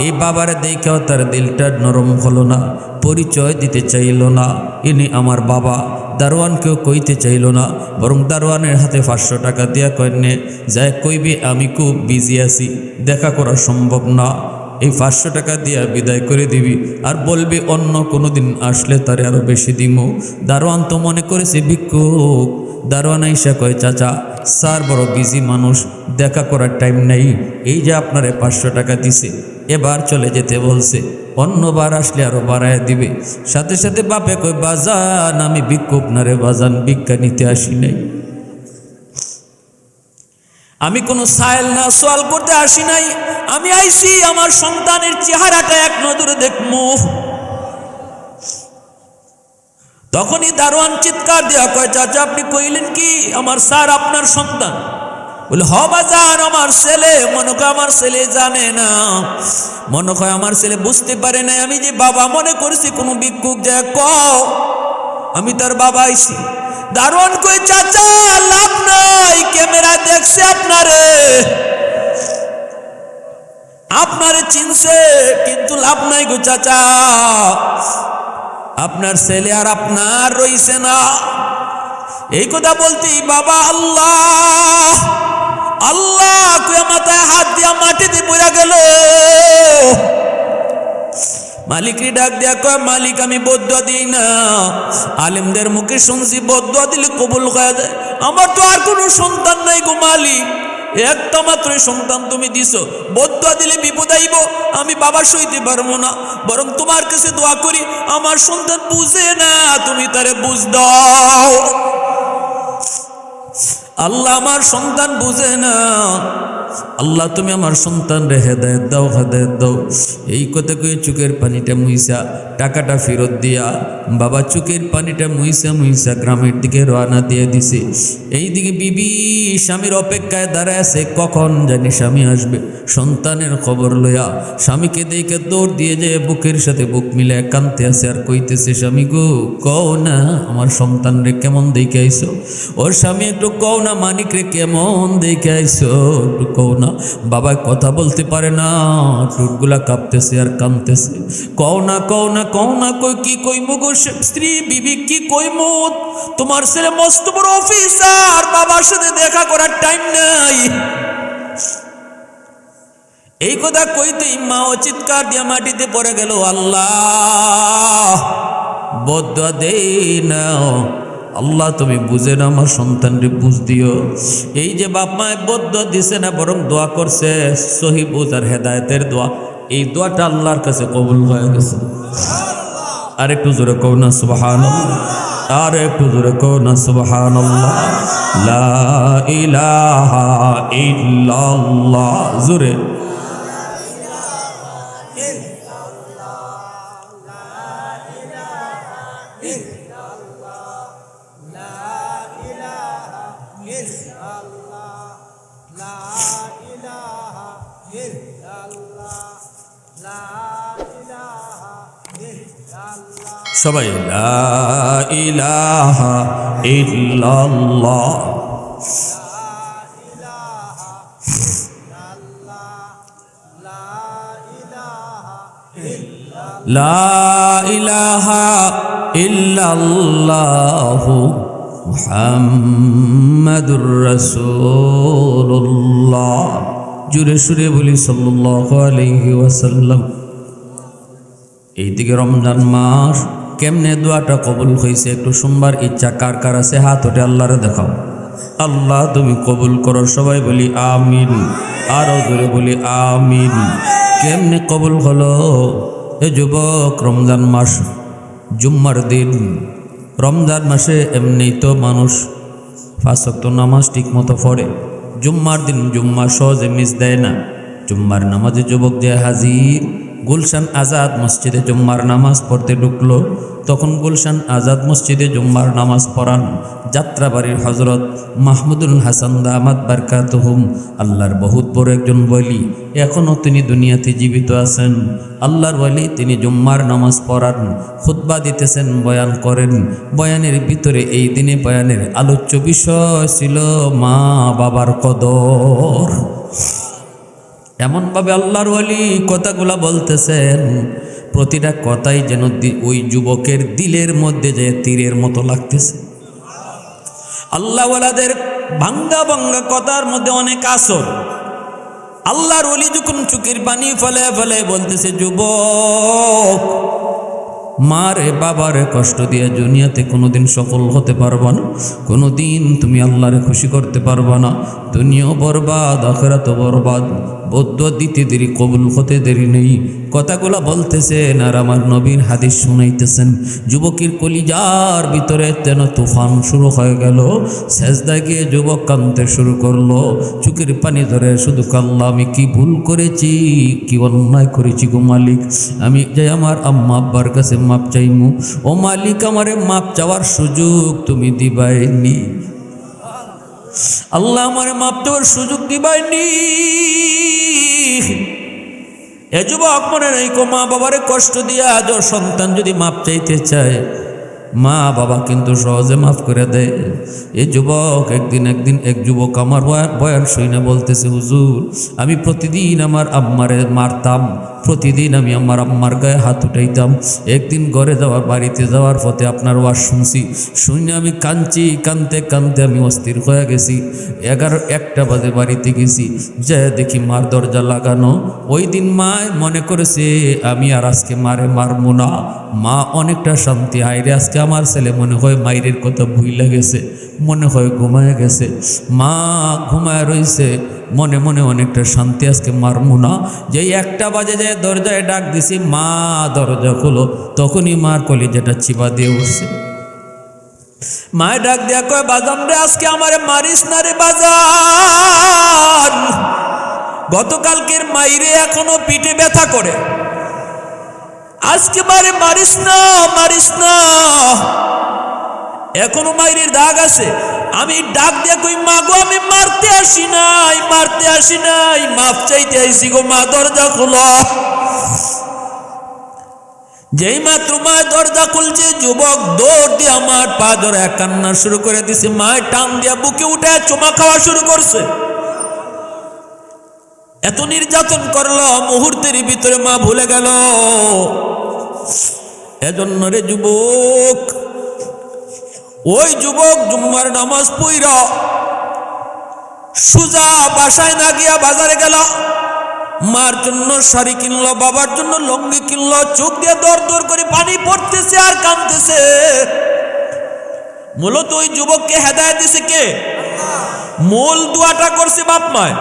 S1: এই বাবারে দেখেও তার দিলটা নরম হলো না, পরিচয় দিতে চাইল না ইনি আমার বাবা। দারোয়ানকেও কইতে চাইল না, বরং দারোয়ানের হাতে 500 টাকা দিয়া কইনে যায়, কইবি আমি খুব বিজি আছি, দেখা করা সম্ভব না, এই 500 টাকা দিয়া বিদায় করে দিবি, আর বলবি অন্য কোনো দিন আসলে তারে আরো বেশি দিমু। দারোয়ান তো মনে করেছে ভিক্ষুক। দারোয়ান আইসা কয়, চাচা স্যার বড় বিজি মানুষ, দেখা করার টাইম নেই, এই যে আপনারে 500 টাকা দিছে, এবার চলে যেতে বলছে, অন্যবার আসলে আরো বাড়ায় দিবে। সাথে সাথে বাপে কই, বাজান আমি ভিক্ষুক না রে বাজান, ভিক্ষা নিতে আসি নাই, আমি কোনো সায়েল না সোয়াল করতে আসি নাই, আমি আইছি আমার সন্তানের চেহারাটা এক নজরে দেখবো। তখনই দারোয়ান চিৎকার দেওয়া কয়, চাচা আপনি কইলেন কি? আমার স্যার আপনার সন্তান। বলে, হ বাজান আমার ছেলে। মনে হয় আমার ছেলে জানে না, মনে হয় আমার ছেলে বুঝতে পারে না আমি যে বাবা মনে করছি কোনো ভিক্ষুক। যা কও আমি তার বাবা আইছি। দারোয়ান কই, চাচা লাভ নাই, ক্যামেরা দেখছে আপনারে চিনছে, কিন্তু লাভ নাই গো চাচা, আপনার ছেলে আর আপনার রইছে না। এই কথা বলতেই বাবা আল্লাহ আল্লাহ কইয়া মাথায় হাত দিয়া মাটিতে পড়ে গেল। মালিককে ডাক দেয়া কয়, মালিক আমি বদুয়া দিই না, আলেমদের মুখে শুনছি বদুয়া দিলে কবুল হয়ে যায়, আমার তো আর কোনো সন্তান নাই গো মালিক, একটা মাত্র সন্তান তুমি দিছো, বদুয়া দিলে বিপদ আইব, আমি বাবা সইতে পারবো না, বরং তোমার কাছে দোয়া করি আমার সন্তান বুঝে না, তুমি তারে বুঝ দাও। আল্লাহ আমার সন্তান বুঝে না, আল্লাহ তুমি আমার সন্তান রে হেদায়েত দাও, হেদায়েত দাও। এই কথা কয়ে চোখের পানিটা মুইসা টাকাটা ফেরত দিয়া বাবা চোখের পানিটা মুইসা মুইসা গ্রামের দিকে রওনা দিয়ে দিছে। এইদিকে বিবি স্বামীর অপেক্ষায় দাঁড়ায় আছে, কখন জানি স্বামী আসবে। সন্তানের খবর লইয়া স্বামীকে দেখে দৌড় দিয়ে যায়, বুকের সাথে বুক মিলে কাঁদতে আছে আর কইতেছে, স্বামী গো কও না আমার সন্তান রে কেমন দেখে আইছো। ওর স্বামী একটু কও না মানিক রে কেমন দেখে আইছো, একটু কও না। বাবা কথা বলতে পারে না, ঠোঁটগুলা কাঁপতেছে আর কাঁদতেছে। কও না কও না কও না, কই কি কইমু গো স্ত্রী বিবি, কি কইমু? তোমার ছেলে মস্ত বড় অফিসার, বাবার সাথে দেখা করার টাইম নাই। এই কথা কইতেই মা ও চিৎকার দিয়া মাটিতে পড়ে গেল, আল্লাহ বদুয়া দেই না, আল্লাহ তুমি বুঝে না আমার সন্তানরে বুঝ দিও। এই যে বাপ মায় বদুয়া দিছে না, বরং দোয়া করছে সহি বুঝ আর হেদায়েতের দোয়া, এই দোয়াটা আল্লাহর কাছে কবুল হয়ে গেছে। আর একটু জোরে কও না সুবহানাল্লাহ, আর একটু জোরে কও না সুবহানাল্লাহ। লা ইলাহা ইল্লাল্লাহ, জোরে সবাই লা ইলাহা ইল্লাল্লাহ। লা ইলাহা ইল্লাল্লাহু মুহাম্মাদুর রাসূলুল্লাহ। জুরে সুরে বলি সাল্লাল্লাহু আলাইহি ওয়াসাল্লাম। এইদিকে রমজান মাস, কেমনে দোয়াটা কবুল হয়েছে একটু শুনবার ইচ্ছা কার কার আছে? হাত ওঠে আল্লাহরে দেখাও। আল্লাহ তুমি কবুল করো, সবাই বলি আমিন, আরো জোরে বলি আমিন। কেমনে কবুল হলো? এ যুবক, রমজান মাস জুম্মার দিন, রমজান মাসে এমনি তো মানুষ 5 ওয়াক্ত নামাজ ঠিক মতো পড়ে, জুম্মার দিন জুম্মা সহজে মিস দেয় না। জুম্মার নামাজে যুবক যে হাজির, গুলশান আজাদ মসজিদে জুম্মার নামাজ পড়তে ঢুকলো, তখন গুলশান আজাদ মসজিদে জুম্মার নামাজ পড়ান যাত্রাবাড়ির হজরত মাহমুদুল হাসান দামাত বারকাতুহুম, আল্লাহর বহুত বড় একজন ওয়ালি, এখনও তিনি দুনিয়াতে জীবিত আছেন। আল্লাহর ওয়ালি, তিনি জুম্মার নামাজ পড়ান, খুতবা দিতেছেন, বয়ান করেন। বয়ানের ভিতরে এই দিনে বয়ানের আলোচ্য বিষয় ছিল মা বাবার কদর। এমনভাবে আল্লাহর ওয়ালি কথাগুলা বলতেছেন, প্রতিটা কথাই যেন ওই যুবকের দিলের মধ্যে যে তীরের মতো লাগতেছে। আল্লাহওয়ালাদের ভাঙ্গা ভাঙ্গা কথার মধ্যে অনেক আসর। আল্লাহর ওয়ালি যখন চোখের পানি ফেলে ফেলে বলতেছে, যুবক মারে বাবারে কষ্ট দিয়ে দুনিয়াতে কোনোদিন সফল হতে পারবা না, কোনোদিন তুমি আল্লাহরে খুশি করতে পারবা না। দুনিয়াও বরবাদ, আখিরাতও বরবাদ। বৌদ্ধ দিতে দেরি, কবুল হতে দেরি নেই। কথাগুলো বলতেছেন আর আমার নবীর হাদিস শুনাইতেছেন। যুবকের কলিজার ভিতরে যেন তুফান শুরু হয়ে গেল। সেজদায় গিয়ে যুবক কাঁদতে শুরু করলো, চোখের পানি ধরে শুধু কাল্লা, আমি কি ভুল করেছি, কি অন্যায় করেছি গো মালিক। আমি যাই আমার আম্মা আব্বার কাছে মাপ চাইমু। ও মালিক, আমারে মাপ চাওয়ার সুযোগ তুমি দিবাইনি। আল্লাহ আমারে মাপ চাওয়ার সুযোগ দিবাইনি। এ যুবক মনে রাখো, মা বাবারে কষ্ট দিয়া আজ সন্তান যদি মাপ চাইতে চায়, মা বাবা কিন্তু সহজে মাফ করে দেয়। এই যুবক একদিন এক যুবক আমার বয়ান শুনে বলতেছে, হুজুর আমি প্রতিদিন আমার আম্মারে মারতাম, প্রতিদিন আমি আমার আম্মার গায়ে হাত উঠাইতাম। একদিন ঘরে যাওয়ার, বাড়িতে যাওয়ার পথে আপনার ওয়াজ শুনছি, শুনে আমি কানতে কানতে আমি অস্থির হয়ে গেছি। 1 বাজে বাড়িতে গেছি, যে দেখি মার দরজা লাগানো। ওই দিন মা মনে করেছে আমি আর আজকে মারে মারবো না। মা অনেকটা শান্তি, হাইরে আজকে আমার ছেলে মনে হয় মায়ের কথা ভুইলা গেছে, মনে হয় ঘুমায় গেছে। মা ঘুমায় রইছে, মনে মনে অনেকটা শান্তি, আজকে মারমু না। যেই 1 বাজে যায় দরজায় ডাক দিছি, মা দরজা খোলো, তখনই মার কলিজাটা চিবা দিয়ে উঠছে। মায় ডাক দিয়া কয়, বাজান রে আজকে আমারে মারিস না রে বাজান, গতকালকের মাইরে এখনো পিঠে ব্যথা করে, আজকে মারে মারিস না, মারিস না, এখনো মাইরের দাগ আছে। আমি ডাক দিয়া কই, মা গো আমি মারতে আসি নাই, মারতে আসি নাই, মাপ চাইতে আইছি গো, মা দরজা খোলো। যেই মাত্র মায়ের দরজা খুলছে, যুবক দৌড় দিয়ে আমার পা ধরে কান্না শুরু করে দিছে। মায়ের টান দিয়া বুকে উঠে চুমা খাওয়া শুরু করছে। এত নির্যাতন করলো, মুহূর্তের ভিতরে মা ভুলে গেল। এজন্য রে যুবক, ওই যুবক জুম্মার নামাজ পইরা সুজা বাসায় না গিয়া বাজারে গেল, মার জন্য শাড়ি কিনলো, বাবার জন্য লঙ্গি কিনলো। চোখ দিয়ে দর দর করে পানি পড়তেছে আর কাঁদতেছে। মূলত ওই যুবককে হেদায়েত দিছে কে? মূল দোয়াটা করছে বাপ মায়,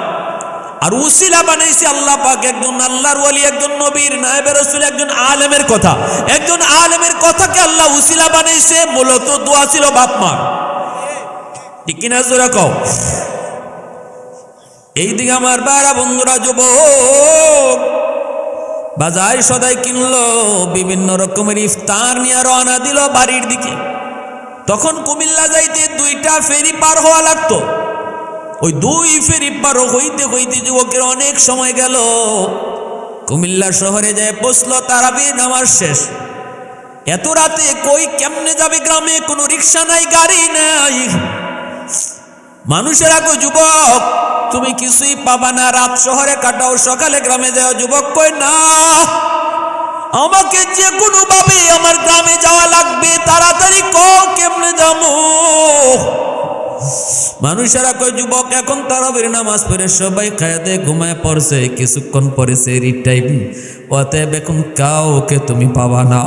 S1: আর উসিলা বানাইছে আল্লাহ পাক। একজন আল্লাহর ওয়ালি, একজন নবীর নায়েবে রাসূল, একজন আলেমের কথা, একজন আলেমের কথাকে আল্লাহ উসিলা বানাইছে। মূলত দোয়া ছিল বাপ মা। ঠিক কিনা জোরে কও। এইদিকে আমার বারা বন্ধুরা, যুবক বাজার সদাই কিনলো, বিভিন্ন রকমের ইফতার নিয়ে রওনা দিল বাড়ির দিকে। তখন কুমিল্লা যাইতে 2টা ফেরি পার হওয়া লাগতো। ওই 2 ফেরি পার হইতে হইতে যুবকের অনেক সময় গেল। কুমিল্লা শহরে যায় পৌঁছলো, তারাবির নামাজ শেষ। এত রাতে কই কেমনে যাবে গ্রামে? কোনো রিক্সা নাই, গাড়ি নাই। মানুষেরা কই, যুবক তুমি কিছুই পাবা না, রাত শহরে কাটাও, সকালে গ্রামে যাও। যুবক কই, না, আমাকে যে কোনো ভাবে আমার গ্রামে যাওয়া লাগবে, তাড়াতাড়ি কও কেমনে যাবো। মানুষেরা কই, যুবক এখন তারাবির নামাজ পড়ে সবাই খায়া দিয়ে ঘুমায় পড়ছে, কিছুক্ষণ পরে সেরি টাইম, অতএব এখন কাউকে তুমি পাবা না।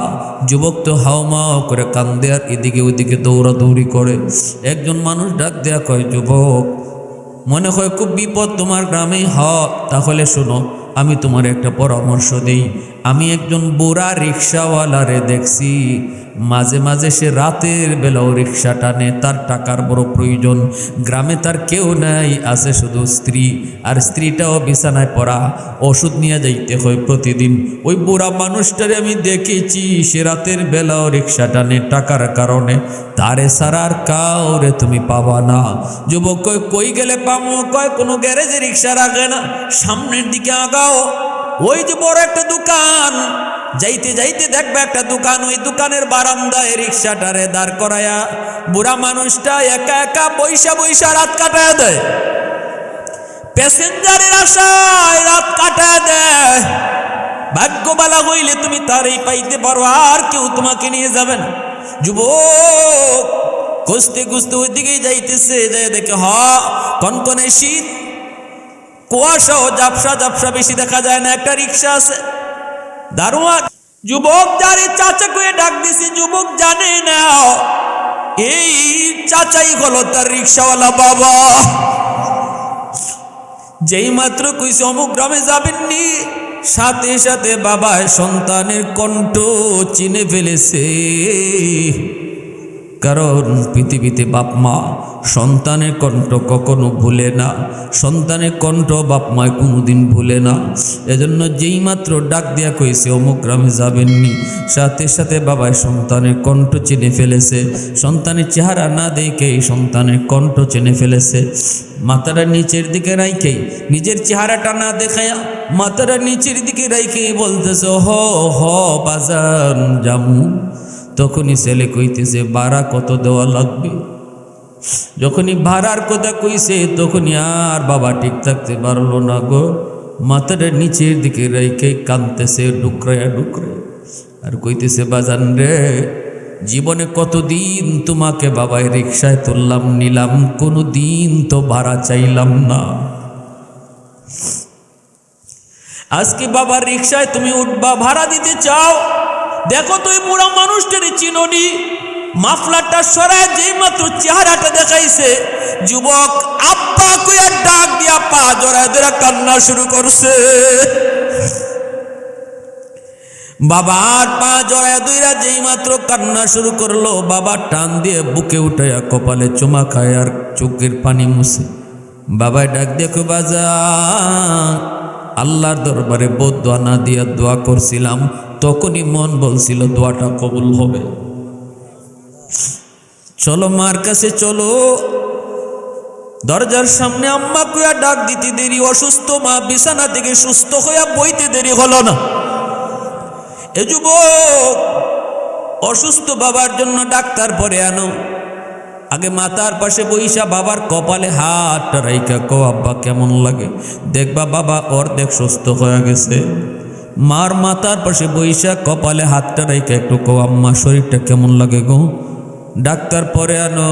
S1: যুবক তো হাওমাও করে কান্দে আর এদিকে ওদিকে দৌড়াদৌড়ি করে। একজন মানুষ ডাক দেয়া কয়, যুবক মনে হয় খুব বিপদ তোমার গ্রামেই, তাহলে শোনো আমি তোমার একটা পরামর্শ দিই। আমি একজন বুড়া রিক্সাওয়ালারে দেখছি, মাঝে মাঝে সে রাতের বেলাও রিক্সা টানে, তার টাকার বড় প্রয়োজন। গ্রামে তার কেউ নাই, আছে শুধু স্ত্রী, আর স্ত্রীটাও বিছানায় পড়া, ওষুধ নিয়ে যাইতে হয় প্রতিদিন। ওই বুড়া মানুষটারে আমি দেখেছি, সে রাতের বেলাও রিক্সা টানে টাকার কারণে, তারে ছাড়া আর কাউরে তুমি পাবা না। যুবক কই, কই গেলে পাবো? কয় কোনো গ্যারেজে রিক্সা রাখে না, সামনের দিকে আগাও, ওই যে বড় একটা দোকান, যাইতে যাইতে দেখবে একটা দোকান, ওই দোকানের বারান্দায় রিক্সাটারে দাঁড় করায়া বুড়া মানুষটা একা একা বৈশা বৈশা রাত কাটায় দেয়। প্যাসেঞ্জারের আশায় রাত কাটায় দেয়। ভাগ্যবালা হইলে তুমি তারই পাইতে পারো, আর কেউ তোমাকে নিয়ে যাবে না। যুবক খুঁজতে খুঁজতে ওই দিকেই যাইতেছে, যাই দেখে কনকনে শীত, কুয়াশা ও ঝাপসা ঝাপসা, বেশি দেখা যায় না। একটা রিক্সা আছে, দারোয়ান যুবক যারে চাচা কয়ে ডাক দিছে, যুবক জানে না এই চাচাই হলো তার রিক্সাওয়ালা বাবা। যেই মাত্র কইছে অমুক গ্রামে যাবেননি, সাথে সাথে বাবা সন্তানের কণ্ঠ চিনে ফেলেছে। কারণ পৃথিবীতে বাপ মা সন্তানের কণ্ঠ কখনো ভুলে না, সন্তানের কণ্ঠ বাপ মায় কোনোদিন ভুলে না। এজন্য যেই মাত্র ডাক দিয়া কইছে অমুক গ্রামে যাবেননি, সাথে সাথে বাবায় সন্তানের কণ্ঠ চিনে ফেলেছে। সন্তানের চেহারা না দেখেই সন্তানের কণ্ঠ চিনে ফেলেছে। মাথাটা নিচের দিকে রাইখেই, নিজের চেহারাটা না দেখায়া মাথাটা নিচের দিকে রাইখেই বলতেছে হ হ বাজান জামু। তখনই ছেলে কইতেছে ভাড়া কত দেওয়া লাগবে। যখনই ভাড়ার কথা কইছে তখনই আর বাবা ঠিক থাকতে পারলো না গো, মাথাটা নিচের দিকে রেখে কাঁদতেছে ডুকরায়া ডুকরায়া, আর কইতেছে বাজান রে, জীবনে কতদিন তোমাকে বাবায় রিক্সায় তুললাম নিলাম, কোনো দিন তো ভাড়া চাইলাম না। আজকে বাবার রিক্সায় তুমি উঠবা, ভাড়া দিতে চাও। দেখো তুই বুড়া মানুষটার চিননি, মাফলারটা সরায় যেই মাত্র চেহারাটা দেখাইছে, যুবক আব্বা কইয়া ডাক দিয়া পা জড়ায় ধরে কান্না শুরু করছে। বাবার পা জড়ায় ধইরা যেই মাত্র কান্না শুরু করলো, বাবা টান দিয়ে বুকে উঠাইয়া কপালে চুমা খায় আর চোখের পানি মুছে। বাবাই ডাক দেখো বাজান, আল্লাহর দরবারে বদদোয়া না দিয়া দোয়া করছিলাম, তখনই মন বলছিল দোয়াটা কবুল হবে। চলো মার কাছে চলো। দরজার সামনে আম্মা কইয়া ডাক দিতে দেরি, অসুস্থ মা বিছানা থেকে সুস্থ হইয়া বইতে দেরি হলো না। এ যুবক, অসুস্থ বাবার জন্য ডাক্তার পরে আনো। আগে মাথার পাশে বইসা বাবার কপালে হাতটা রাইখা কও আব্বা কেমন লাগে, দেখবা বাবা অর্ধেক সুস্থ হয়ে গেছে। মার মাথার পাশে বইসা কপালে হাতটা রাইখা একটু কও আম্মা শরীরটা কেমন লাগে গো। ডাক্তার পরে আনো।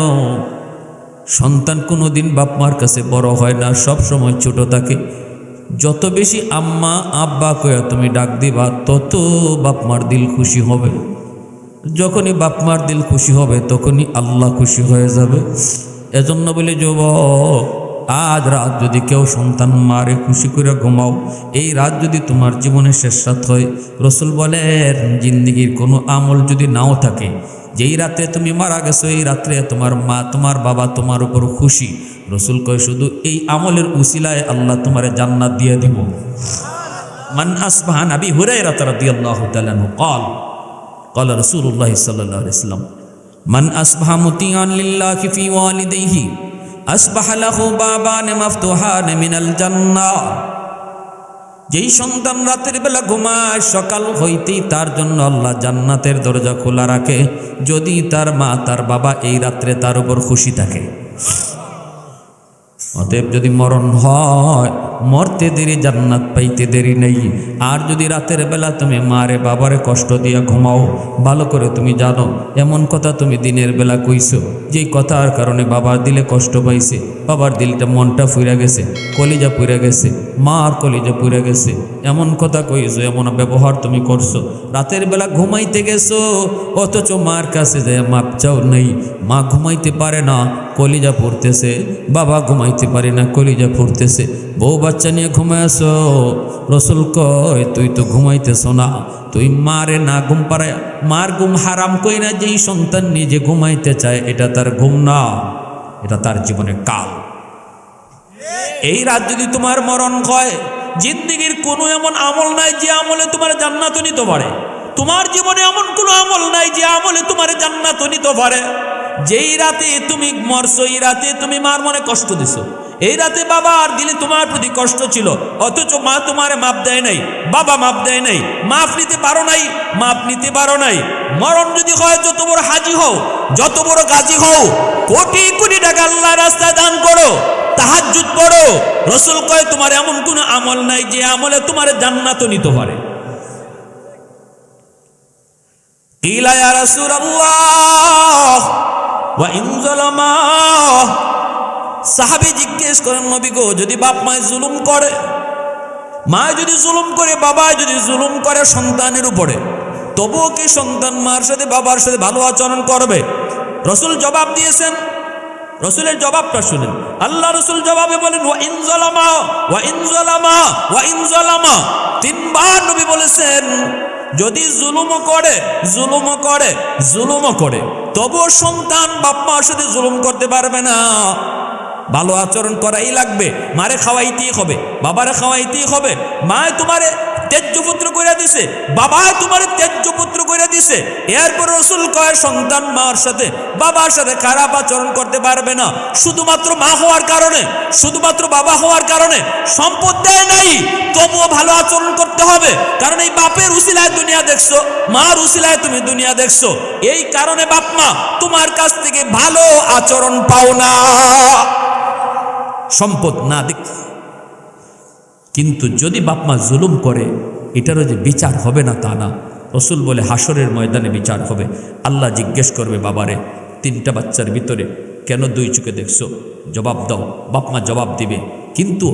S1: সন্তান কোনোদিন বাপ মার কাছে বড় হয় না, সব সময় ছোট থাকে। যত বেশি আম্মা আব্বা কয়া তুমি ডাক দিবা, তত বাপ মার দিল খুশি হবে। যখনই বাপ মার দিল খুশি হবে তখনই আল্লাহ খুশি হয়ে যাবে। এজন্য বলি যুবক, আজ রাত যদি কেউ সন্তান মারে খুশি করে ঘুমাও, এই রাত যদি তোমার জীবনের শেষ রাত হয়। রসুল বলেন জিন্দিগির কোনো আমল যদি নাও থাকে, যেই রাতে তুমি মারা গেছো এই রাত্রে তোমার মা তোমার বাবা তোমার উপর খুশি। রসুল কয় শুধু এই আমলের উসিলায় আল্লাহ তোমারে জান্নাত দিয়ে দিব। মান আসবাহা, নবী হুরায়রা রাদিয়াল্লাহু তাআলা আনহু قال قال رسول الله صلى الله عليه وسلم من أصبح مطيعا لله في والديه أصبح له بابان مفتوحان من الجنة। যেই সন্তান রাতের বেলা ঘুমায়, সকাল হইতেই তার জন্য আল্লাহ জান্নাতের দরজা খোলা রাখে, যদি তার মা তার বাবা এই রাত্রে তার উপর খুশি থাকে। অতএব যদি মরণ হয়, মরতে দেরি জান্নাত পাইতে দেরি নেই। আর যদি রাতের বেলা তুমি মারে বাবারে কষ্ট দিয়া ঘুমাও, ভালো করে তুমি জানো এমন কথা তুমি দিনের বেলা কইছো যেই কথার কারণে বাবার দিলে কষ্ট পাইছে, বাবার দিলটা মনটা ফুইরা গেছে, কলিজা পুইরা গেছে, মার কলিজা পুইরা গেছে, এমন কথা কইছো, এমন ব্যবহার তুমি করছো। রাতের বেলা ঘুমাইতে গেছো, অথচ মার কাছে যায় মাপ চাও নেই। মা ঘুমাইতে পারে না, কলিজা পড়তেছে, বাবা ঘুমাইতে পারে না, কলিজা পড়তেছে। বউ বাচ্চা নিয়ে ঘুমাইছ, রসুল কয় তুই তো ঘুমাইতেছ না, তুই মারে না ঘুম পাড়ায়, মার ঘুম হারাম কই না। যেই সন্তান নিজে ঘুমাইতে চায় এটা তার ঘুম না, এটা তার জীবনের কাল। এই রাত যদি তোমার মরণ হয়, জিন্দিগির কোনো এমন আমল নাই যে আমলে তোমার জান্নাত নিতে পারে। তোমার জীবনে এমন কোনো আমল নাই যে আমলে তোমার জান্নাত নিতে পারে। যেই রাতে তুমি মরছো, এই রাতে তুমি মার মনে কষ্ট দিছো, এই রাতে বাবা আর দিলে তোমার প্রতি কষ্ট ছিল, অথচ মা তোমার মাপ দেয় নাই, বাবা মাপ দেয় নাই, মাপ নিতে পারো নাই, মাপ নিতে পারো নাই। মরণ যদি হয়, যত বড় হাজি হও, যত বড় গাজী হও, কোটি কোটি টাকা আল্লাহর রাস্তায় দান করো, তাহাজ্জুদ পড়ো, রসুল কয় তোমার এমন কোনো আমল নাই যে আমলে তোমার জান্নাত নিতে পারে। কিলা ইয়া রাসূলুল্লাহ ওয়া ইন যালামা, সাহাবী জিজ্ঞেস করেন নবী গো, যদি বাপ মায় জুলুম করে, মা যদি জুলুম করে, বাবা যদি জুলুম করে সন্তানের উপরে, তবুও কি সন্তান মার সাথে বাবার সাথে ভালো আচরণ করবে? রসুল জবাব দিয়েছেন, রসুলের জবাবটা শুনেন। আল্লাহ রসুল জবাবে বলেন ওয়া ইন যালামা ওয়া ইন যালামা ওয়া ইন যালামা, তিনবার নবী বলেছেন যদি জুলুমও করে তবুও সন্তান বাপ মার সাথে জুলুম করতে পারবে না। ভালো আচরণ করাই লাগবে। মারে খাওয়াইতেই হবে, বাবারে খাওয়াইতেই হবে। মায় তোমারে তেজ্য পুত্র করে দিছে, বাবায় তোমারে তেজ্য পুত্র করে দিছে। এরপর রসুল কয় সন্তান মার সাথে বাবার সাথে খারাপ আচরণ করতে পারবে না শুধুমাত্র মা হওয়ার কারণে, শুধুমাত্র বাবা হওয়ার কারণে। সম্পদ দেয় নাই তবুও ভালো আচরণ করতে হবে, কারণ এই বাপের উসিলায় দুনিয়া দেখছো, মার উসিলায় তুমি দুনিয়া দেখছো। এই কারণে বাপ মা তোমার কাছ থেকে ভালো আচরণ পাও না, সম্পদ না দেখ। কিন্তু যদি বাপ মা জুলুম করে এটারও যে বিচার হবে না তা না। রসুল বলে হাসরের ময়দানে বিচার হবে। আল্লাহ জিজ্ঞেস করবে বাবারে, 3টা বাচ্চার ভিতরে কেন 2 চোখে দেখছো? জবাব দাও। বাপ মা জবাব দিবে। কিন্তু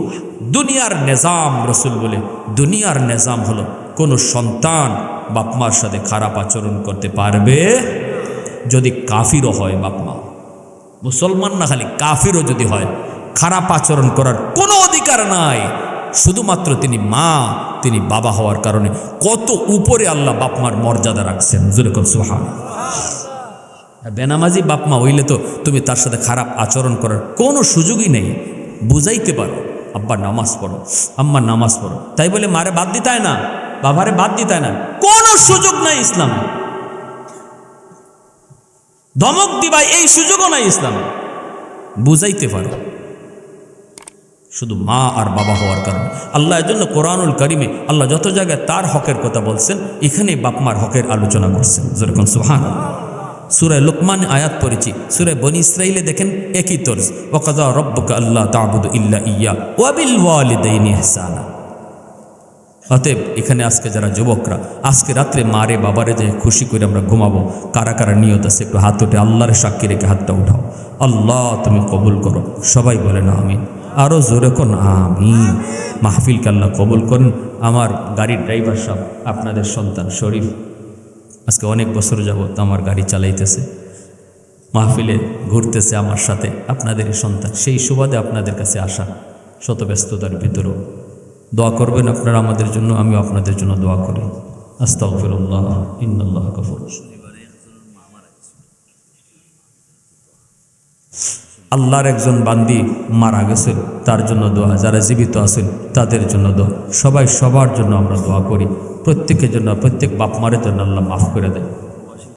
S1: দুনিয়ার নিজাম, রসুল বলে দুনিয়ার নিজাম হলো কোনো সন্তান বাপ মার সাথে খারাপ আচরণ করতে পারবে যদি কাফিরও হয়। বাপ মা মুসলমান না, খালি কাফিরও যদি হয়, খারাপ আচরণ করার কোনো অধিকার নাই। শুধুমাত্র তিনি মা, তিনি বাবা হওয়ার কারণে কত উপরে আল্লাহ বাপ মার মর্যাদা রাখছেন। যেরকম সুবহানাল্লাহ। বেনামাজি বাপ মা হইলে তো তুমি তার সাথে খারাপ আচরণ করার কোনো সুযোগই নেই। বুঝাইতে পারো আব্বা নামাজ পড়ো, আম্মা নামাজ পড়ো, তাই বলে মারে বাদ দিতে হয় না, বাবারে বাদ দিতে হয় না, কোনো সুযোগ নাই ইসলামে। ধমক দিবা এই সুযোগও নাই ইসলামে। বুঝাইতে পারো শুধু মা আর বাবা হওয়ার কারণে। আল্লাহ এর জন্য কোরআনুল কারিমে আল্লাহ যত জায়গায় তার হকের কথা বলছেন, এখানে বাপ মার হকের আলোচনা করছেন। যেরকম সুবহানাল্লাহ। সূরা লোকমান আয়াত পড়েছি, সূরা বনী ইসরাঈলে দেখেন একই তর্জ, ওয়া কাযা রাব্বুকা আল্লা তা'বুদু ইল্লা ইয়্যা ওয়া বিল ওয়ালিদাইনি ইহসানা। অতএব এখানে আজকে যারা যুবকরা আজকে রাত্রে মারে বাবারে যে খুশি করে আমরা ঘুমাবো, কারা কারা নিয়ত আছে একটু হাত উঠে আল্লাহর সাক্ষী রেখে হাতটা উঠাও। আল্লাহ তুমি কবুল করো। সবাই বলেন আমিন। আরও জোরে কোন আমিন। মাহফিলকে আল্লাহ কবুল করেন। আমার গাড়ির ড্রাইভার সাহেব আপনাদের সন্তান শরীফ আজকে অনেক বছর যাবত আমার গাড়ি চালাইতেছে, মাহফিলে ঘুরতেছে আমার সাথে, আপনাদের সন্তান। সেই সুবাদে আপনাদের কাছে আসা, শত ব্যস্ততার ভিতরেও দোয়া করবেন আপনারা আমাদের জন্য, আমিও আপনাদের জন্য দোয়া করি। আস্তাগফিরুল্লাহ, ইন্নাল্লাহ গফুর। আল্লাহর একজন বান্দি মারা গেছেন, তার জন্য দোয়া। যারা জীবিত আছেন তাদের জন্য দোয়া। সবাই সবার জন্য আমরা দোয়া করি। প্রত্যেকের জন্য, প্রত্যেক বাপ মারের জন্য আল্লাহ মাফ করে দেয়।